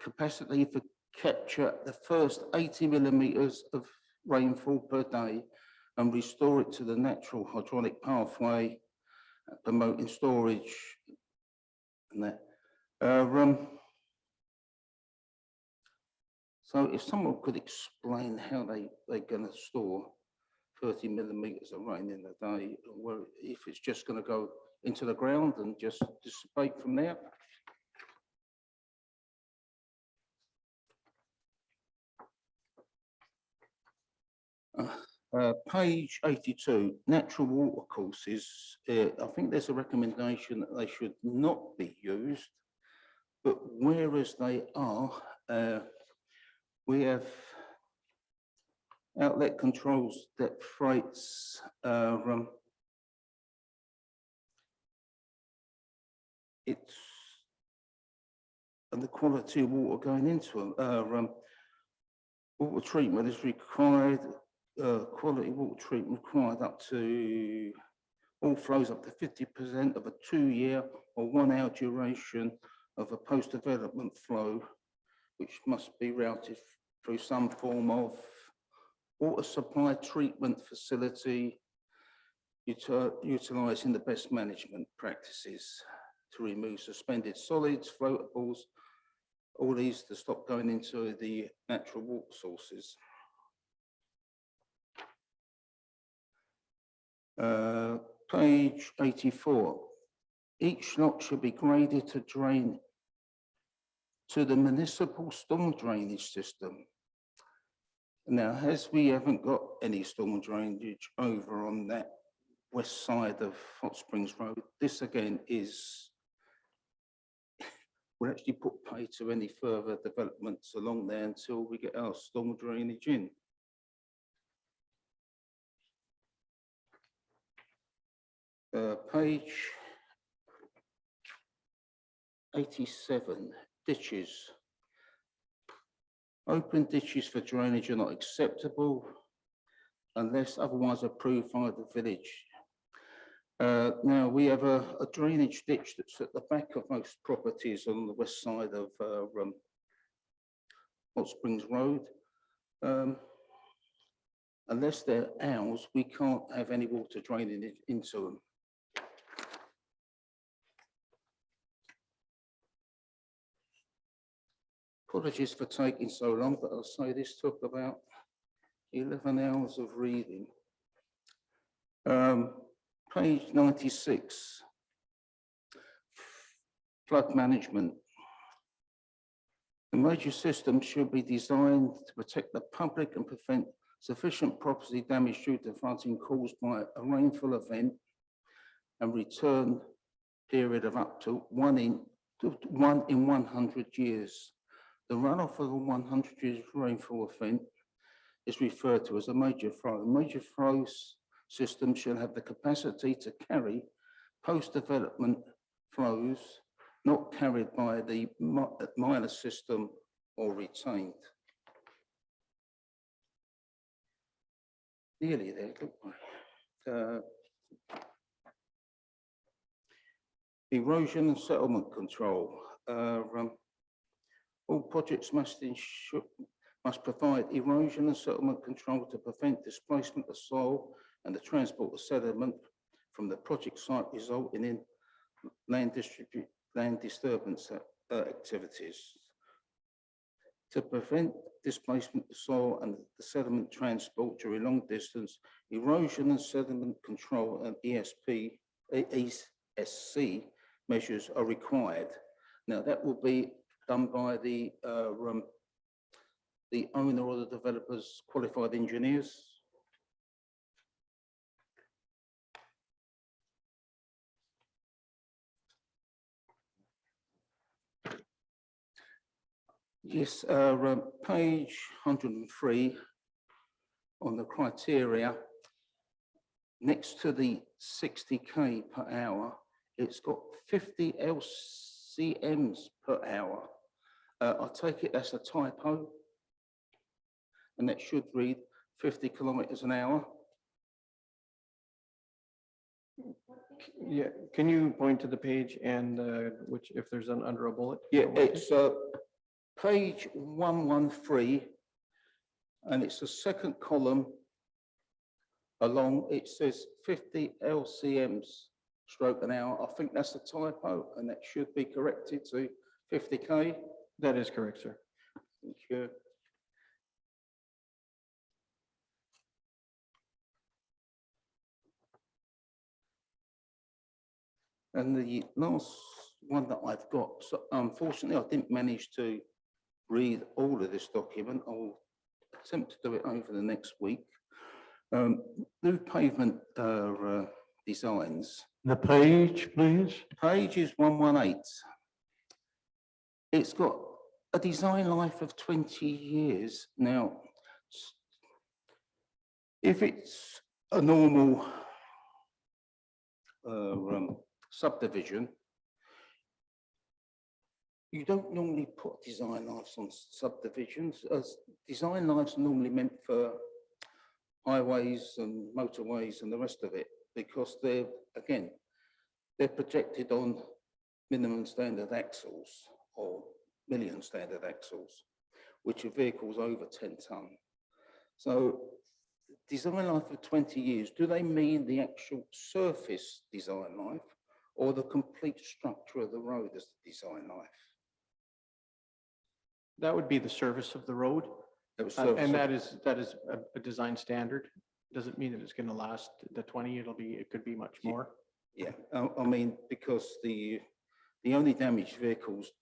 capacity for capture the first 80 millimeters of rainfall per day and restore it to the natural hydraulic pathway, promoting storage and that. So if someone could explain how they're going to store 30 millimeters of rain in a day, or if it's just going to go into the ground and just dissipate from there. Page 82, natural water courses. I think there's a recommendation that they should not be used, but whereas they are, we have outlet controls, depth freights, and the quality of water going into them. Water treatment is required, quality water treatment required up to all flows up to 50% of a 2-year or 1-hour duration of a post-development flow, which must be routed through some form of water supply treatment facility, utilising the best management practices to remove suspended solids, floatables, all these to stop going into the natural water sources. Page 84. Each lot should be graded to drain to the municipal storm drainage system. Now, as we haven't got any storm drainage over on that west side of Hot Springs Road, this again will actually put pay to any further developments along there until we get our storm drainage in. Page 87, ditches. Open ditches for drainage are not acceptable unless otherwise approved by the village. Now we have a drainage ditch that's at the back of most properties on the west side of Hot Springs Road. Unless they're ours, we can't have any water draining into them. Apologies for taking so long, but I'll say this took about 11 hours of reading. Page 96, flood management. The major system should be designed to protect the public and prevent sufficient property damage due to flooding caused by a rainfall event and return period of up to 1 in 100 years. The runoff of a 100 years rainfall event is referred to as a major flow. A major flow system shall have the capacity to carry post-development flows not carried by the minor system or retained. Nearly there, don't we? Erosion and settlement control. All projects must provide erosion and settlement control to prevent displacement of soil and the transport of sediment from the project site, resulting in land disturbance activities. To prevent displacement of soil and the sediment transport during long distance, erosion and sediment control and ESC measures are required. Now that will be done by the owner or the developer's qualified engineers. Yes, page 103 on the criteria, next to the 60k per hour, it's got 50 LCMs per hour. I take it that's a typo, and that should read 50 kilometers an hour. Yeah, can you point to the page and which, if there's an under a bullet? Yeah, it's page 113, and it's the second column along. It says 50 LCMs stroke an hour. I think that's a typo, and that should be corrected to 50k. That is correct, sir. Thank you. And the last one that I've got, so unfortunately, I didn't manage to read all of this document. I'll attempt to do it over the next week. New pavement designs. The page, please. Page is 118. It's got a design life of 20 years. Now, if it's a normal subdivision, you don't normally put design lives on subdivisions. As design lives are normally meant for highways and motorways and the rest of it, because they're projected on minimum standard axles or million standard axles, which are vehicles over 10 ton. So design life of 20 years, do they mean the actual surface design life or the complete structure of the road as the design life? That would be the surface of the road. And that is a design standard. Doesn't mean that it's going to last the 20, it could be much more. Yeah, I mean, because the only damaged vehicles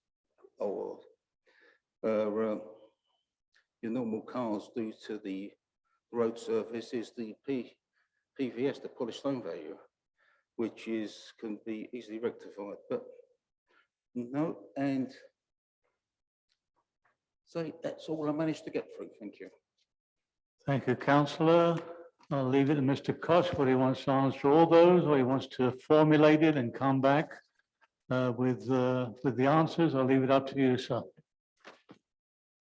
or your normal cars due to the road surface is the PVS, the polished stone value, which can be easily rectified, but no, and so that's all I managed to get through. Thank you. Thank you, councillor. I'll leave it to Mr. Koch, whether he wants to answer all those or he wants to formulate it and come back with the answers. I'll leave it up to you, sir.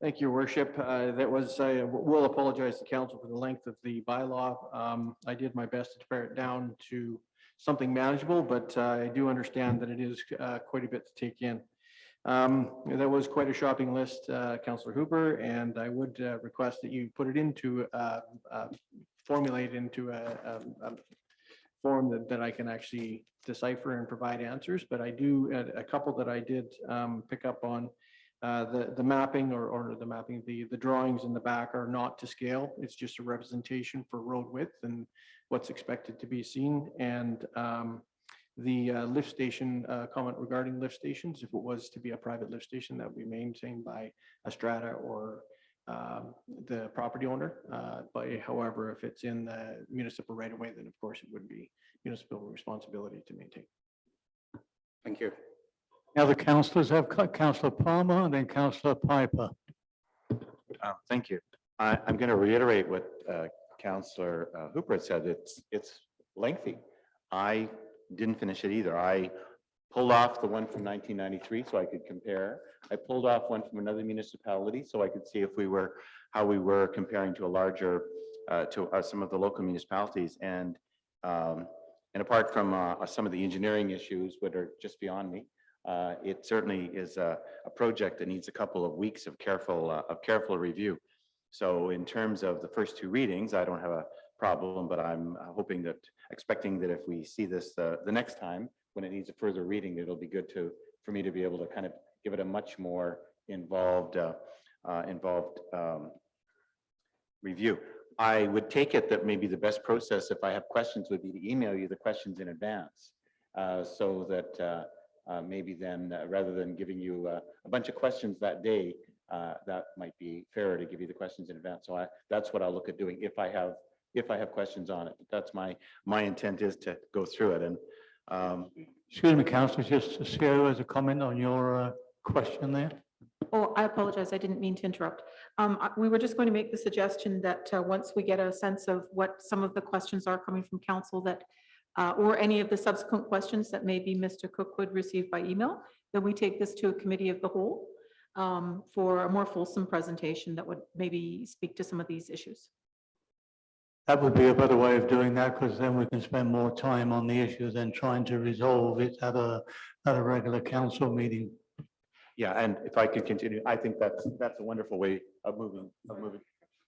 Thank you, Your Worship. That was, I will apologize to council for the length of the bylaw. I did my best to pare it down to something manageable, but I do understand that it is quite a bit to take in. That was quite a shopping list, Councillor Hooper, and I would request that you put it into, formulate into a form that I can actually decipher and provide answers. But I do, a couple that I did pick up on, The mapping or the mapping, the drawings in the back are not to scale. It's just a representation for road width and what's expected to be seen. And the lift station comment regarding lift stations, if it was to be a private lift station, that would be maintained by a strata or the property owner. But however, if it's in the municipal right of way, then of course it would be municipal responsibility to maintain. Thank you. Now the councillors have Councillor Palmer and then Councillor Piper. Thank you. I'm going to reiterate what Councillor Hooper had said. It's lengthy. I didn't finish it either. I pulled off the one from 1993 so I could compare. I pulled off one from another municipality so I could see how we were comparing to a larger, some of the local municipalities. And apart from some of the engineering issues that are just beyond me, it certainly is a project that needs a couple of weeks of careful review. So in terms of the first two readings, I don't have a problem, but I'm expecting that if we see this the next time, when it needs a further reading, it'll be good for me to be able to kind of give it a much more involved review. I would take it that maybe the best process, if I have questions, would be to email you the questions in advance, so that maybe then rather than giving you a bunch of questions that day, that might be fairer to give you the questions in advance. So that's what I'll look at doing if I have questions on it. That's my intent is to go through it. And Excuse me, councillor, just to share as a comment on your question there. Oh, I apologize. I didn't mean to interrupt. We were just going to make the suggestion that once we get a sense of what some of the questions are coming from council, that or any of the subsequent questions that maybe Mr. Cook would receive by email, then we take this to a committee of the whole for a more fulsome presentation that would maybe speak to some of these issues. That would be a better way of doing that, because then we can spend more time on the issue than trying to resolve it at a regular council meeting. yeah, and if I could continue, I think that's a wonderful way of moving.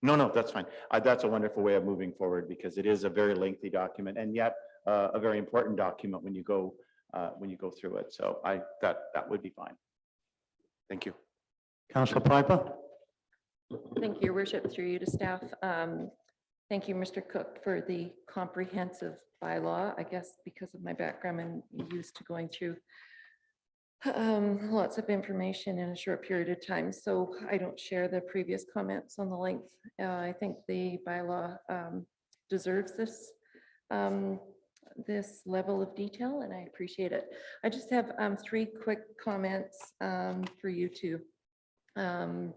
No, that's fine. That's a wonderful way of moving forward, because it is a very lengthy document and yet a very important document when you go through it. So that would be fine. Thank you. Councillor Piper. Thank you, Your Worship, through you to staff. Thank you, Mr. Cook, for the comprehensive bylaw. I guess because of my background and used to going through lots of information in a short period of time. So I don't share the previous comments on the length. I think the bylaw deserves this this level of detail, and I appreciate it. I just have three quick comments for you to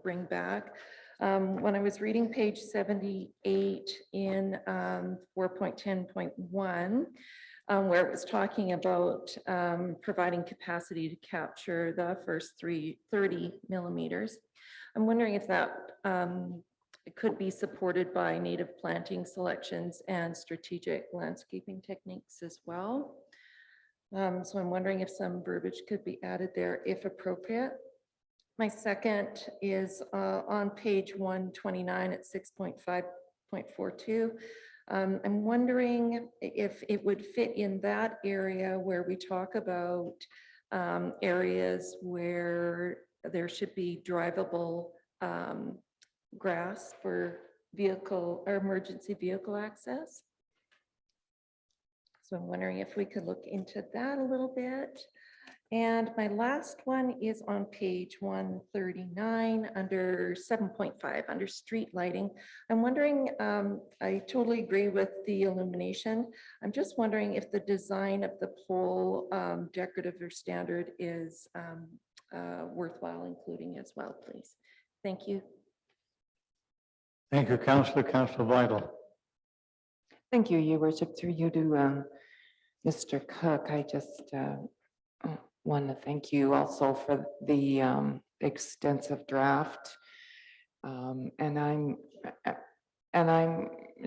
bring back. When I was reading page 78 in 4.10.1, where it was talking about providing capacity to capture the first 30 millimeters, I'm wondering if that it could be supported by native planting selections and strategic landscaping techniques as well. So I'm wondering if some verbiage could be added there if appropriate. My second is on page 129 at 6.5.42. I'm wondering if it would fit in that area where we talk about areas where there should be drivable grass for vehicle or emergency vehicle access. So I'm wondering if we could look into that a little bit. And my last one is on page 139 under 7.5 under street lighting. I'm wondering, I totally agree with the illumination. I'm just wondering if the design of the pole decorative or standard is worthwhile including as well, please. Thank you. Thank you, Councillor. Councillor Vital. Thank you, Your Worship. Through you to Mr. Cook, I just want to thank you also for the extensive draft. And I'm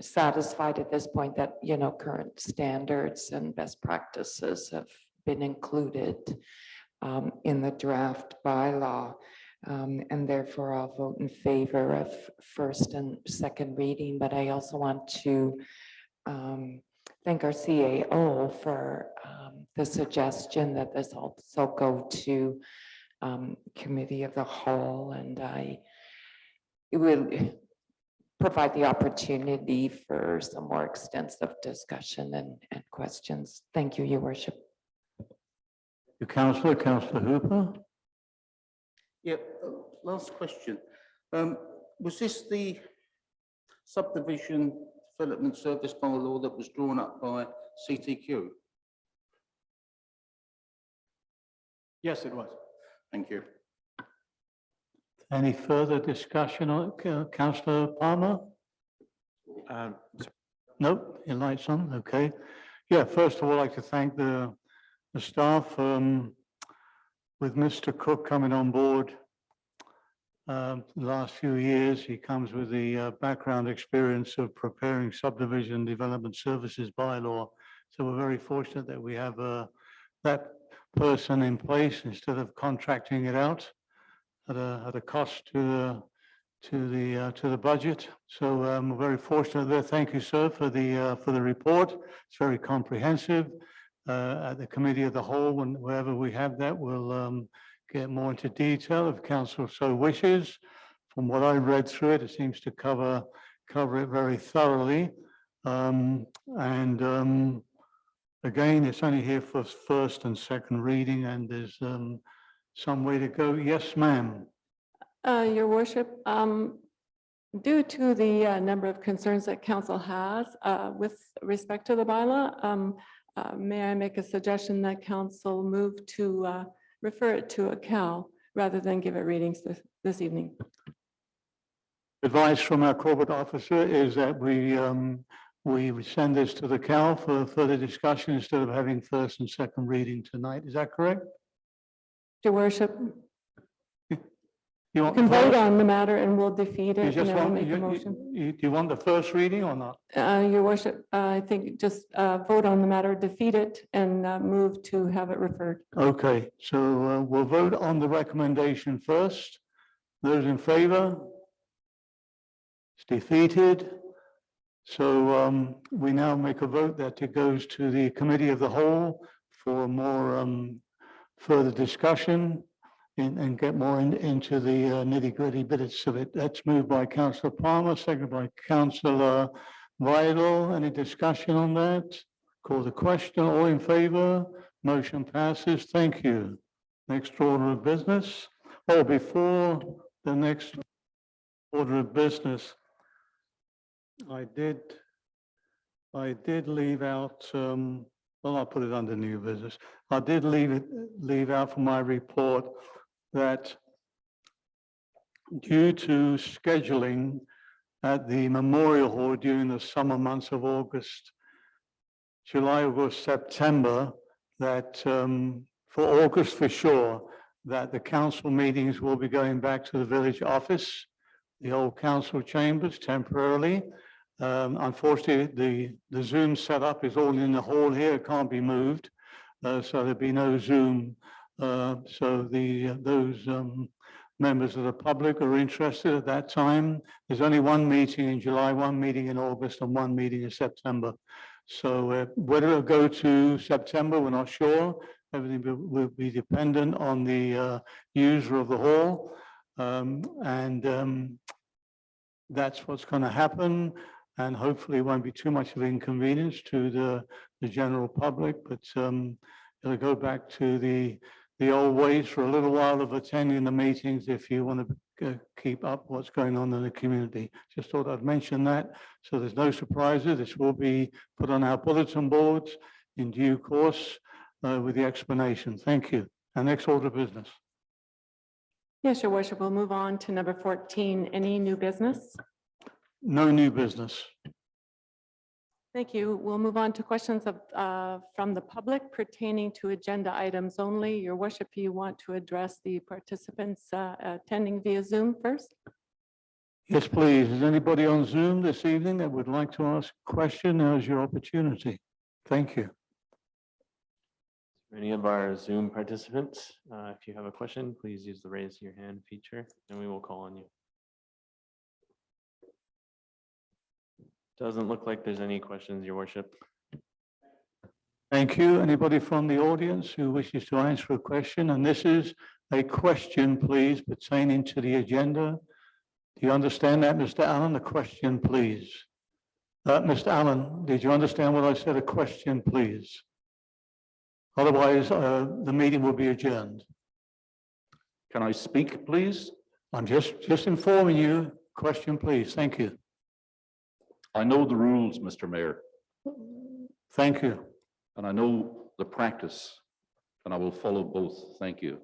satisfied at this point that, you know, current standards and best practices have been included in the draft bylaw. And therefore I'll vote in favor of first and second reading, but I also want to thank our CAO for the suggestion that this also go to committee of the whole, and I will provide the opportunity for some more extensive discussion and questions. Thank you, Your Worship. Councillor Hooper. Yeah, last question. Was this the subdivision development service bylaw that was drawn up by CTQ? Yes, it was. Thank you. Any further discussion on it, Councillor Palmer? Nope, your light's on, okay. Yeah, first of all, I'd like to thank the staff with Mr. Cook coming on board. The last few years, he comes with the background experience of preparing subdivision development services bylaw. So we're very fortunate that we have that person in place instead of contracting it out at a cost to the budget. So we're very fortunate there. Thank you, sir, for the report. It's very comprehensive. At the committee of the whole, and wherever we have that, we'll get more into detail if council so wishes. From what I read through it, it seems to cover it very thoroughly. Again, it's only here for first and second reading, and there's some way to go. Yes, ma'am. Your worship, due to the number of concerns that council has with respect to the bylaw, may I make a suggestion that council move to refer it to a CAL rather than give it readings this evening? Advice from our corporate officer is that we send this to the CAL for further discussion instead of having first and second reading tonight. Is that correct? Your worship, You you can vote on the matter and we'll defeat You it and just then we'll want, make a motion. do you want the first reading or not? Your worship, I think just vote on the matter, defeat it, and move to have it referred. Okay, so we'll vote on the recommendation first. Those in favor? It's defeated. So we now make a vote that it goes to the committee of the whole for more further discussion and get more into the nitty-gritty bits of it. That's moved by Councillor Palmer, seconded by Councillor Vidal. Any discussion on that? Call the question. All in favor? Motion passes. Thank you. Next order of business. Oh, before the next order of business, I did leave out, well, I'll put it under new business. I did leave out from my report that due to scheduling at the Memorial Hall during the summer months of August, July, August, September, that for August for sure, that the council meetings will be going back to the village office, the old council chambers temporarily. Unfortunately, the Zoom setup is all in the hall here, it can't be moved. So there'll be no Zoom. So those members of the public are interested at that time. There's only one meeting in July, one meeting in August, and one meeting in September. So whether it'll go to September, we're not sure. Everything will be dependent on the user of the hall. That's what's going to happen. And hopefully it won't be too much of inconvenience to the general public, but it'll go back to the old ways for a little while of attending the meetings if you want to keep up what's going on in the community. Just thought I'd mention that. So there's no surprises. This will be put on our bulletin boards in due course with the explanation. Thank you. Our next order of business. Yes, your worship, we'll move on to number 14. Any new business? No new business. Thank you. We'll move on to questions from the public pertaining to agenda items only. Your worship, do you want to address the participants attending via Zoom first? Yes, please. Is anybody on Zoom this evening that would like to ask a question? Now's your opportunity. Thank you. Any of our Zoom participants, if you have a question, please use the raise your hand feature and we will call on you. Doesn't look like there's any questions, your worship. Thank you. Anybody from the audience who wishes to answer a question? And this is a question, please, pertaining to the agenda. Do you understand that, Mr. Allen? A question, please. Mr. Allen, did you understand what I said? A question, please. Otherwise, the meeting will be adjourned. Can I speak, please? I'm just informing you. Question, please. Thank you. I know the rules, Mr. Mayor, Thank you. and I know the practice, and I will follow both. Thank you.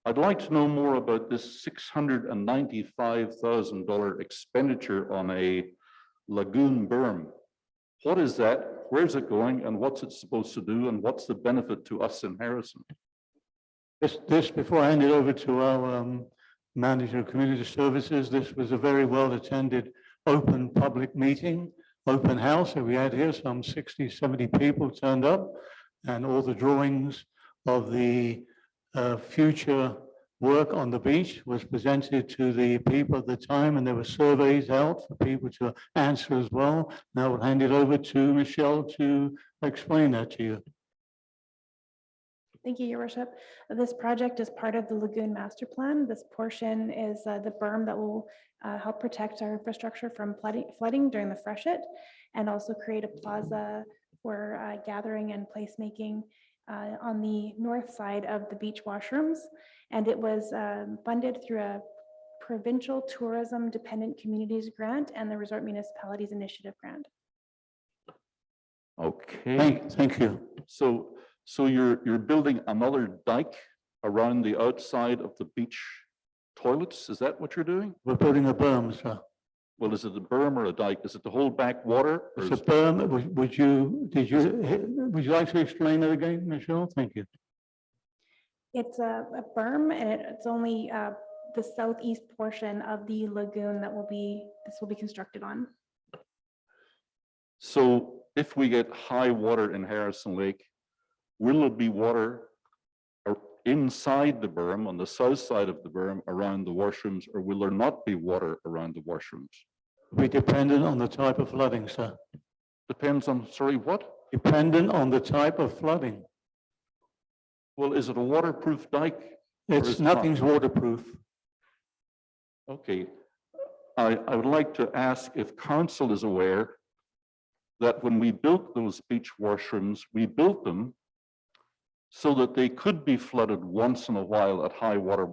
I'd like to know more about this $695,000 expenditure on a lagoon berm. What is that? Where's it going? And what's it supposed to do? And what's the benefit to us in Harrison? This before I hand it over to our manager of community services, this was a very well attended open public meeting, open house that we had here. Some 60, 70 people turned up, and all the drawings of the future work on the beach was presented to the people at the time, and there were surveys out for people to answer as well. Now we'll hand it over to Michelle to explain that to you. Thank you, Your Worship. This project is part of the Lagoon Master Plan. This portion is the berm that will help protect our infrastructure from flooding during the freshet, and also create a plaza for gathering and placemaking on the north side of the beach washrooms. And it was funded through a provincial tourism dependent communities grant and the Resort Municipalities Initiative grant. Okay. Thank you. So you're building another dike around the outside of the beach toilets? Is that what you're doing? We're building a berm, sir. Well, is it a berm or a dike? Is it to hold back water? or It's a is- berm. Would you like to explain that again, Michelle? Thank you. It's a berm, and it's only the southeast portion of the lagoon that this will be constructed on. So if we get high water in Harrison Lake, will there be water inside the berm, on the south side of the berm, around the washrooms, or will there not be water around the washrooms? Be dependent on the type of flooding, sir. Depends on, sorry, what? Dependent on the type of flooding. Well, is it a waterproof dike? or is It's it not? nothing's waterproof. Okay. I would like to ask if council is aware that when we built those beach washrooms, we built them so that they could be flooded once in a while at high water.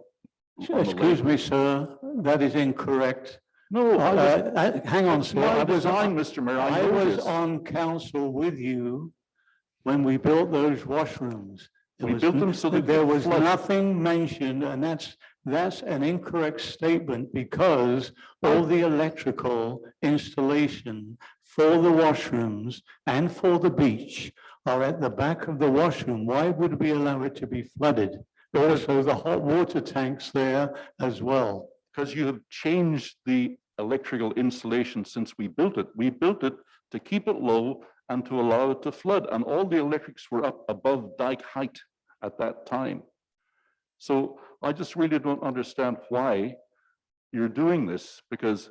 Excuse me, sir, that is incorrect. No, Hang on, sir. my design, Mr. Mayor. I know was this. on council with you when we built those washrooms. We built them so that there they was flood. nothing mentioned, and that's an incorrect statement, because all the electrical installation for the washrooms and for the beach are at the back of the washroom. Why would we allow it to be flooded? Also, the hot water tanks there as well. Because you have changed the electrical installation since we built it. We built it to keep it low and to allow it to flood. And all the electrics were up above dike height at that time. So I just really don't understand why you're doing this, because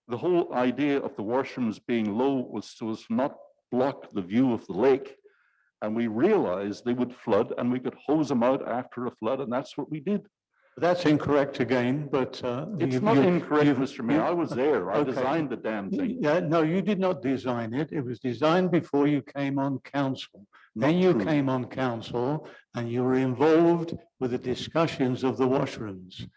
the whole idea of the washrooms being low was so as to not block the view of the lake. And we realized they would flood and we could hose them out after a flood, and that's what we did. That's incorrect again, but. It's not incorrect, Mr. Mayor. I was there. I Okay. designed the damn thing. Yeah, no, you did not design it. It was designed before you came on council. Then you true. came on council and you were involved with the discussions of the washrooms.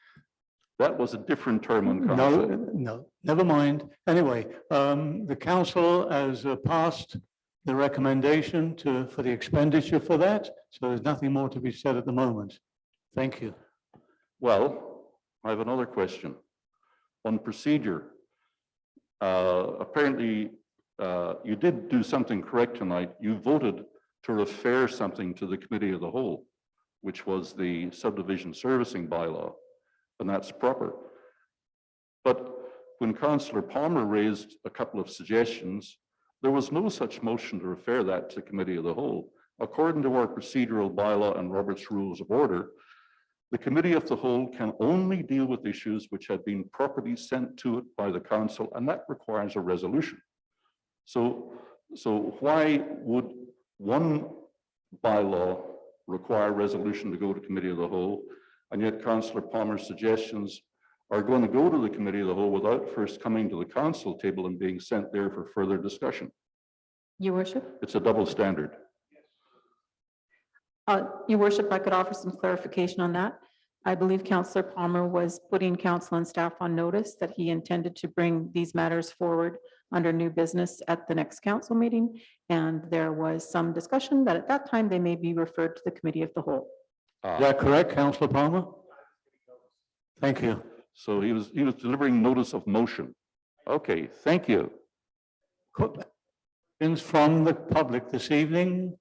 That was a different term on No, council. no, never mind. Anyway, the council has passed the recommendation for the expenditure for that. So there's nothing more to be said at the moment. Thank you. Well, I have another question on procedure. Apparently, you did do something correct tonight. You voted to refer something to the committee of the whole, which was the subdivision servicing bylaw, and that's proper. But when Councillor Palmer raised a couple of suggestions, there was no such motion to refer that to committee of the whole. According to our procedural bylaw and Robert's Rules of Order, the committee of the whole can only deal with issues which have been properly sent to it by the council, and that requires a resolution. So why would one bylaw require resolution to go to committee of the whole. And yet Councillor Palmer's suggestions are going to go to the committee of the whole without first coming to the council table and being sent there for further discussion. Your worship, It's a double standard. Your worship, I could offer some clarification on that. I believe Councillor Palmer was putting council and staff on notice that he intended to bring these matters forward under new business at the next council meeting. And there was some discussion that at that time they may be referred to the committee of the whole. Is that correct, Councillor Palmer? Thank you. So he was delivering notice of motion. Okay, thank you. Questions from the public this evening?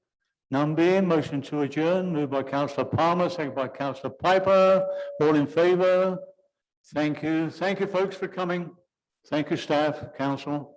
None being, motion to adjourn, moved by Councillor Palmer, second by Councillor Piper. All in favor? Thank you. Thank you, folks, for coming. Thank you, staff, council.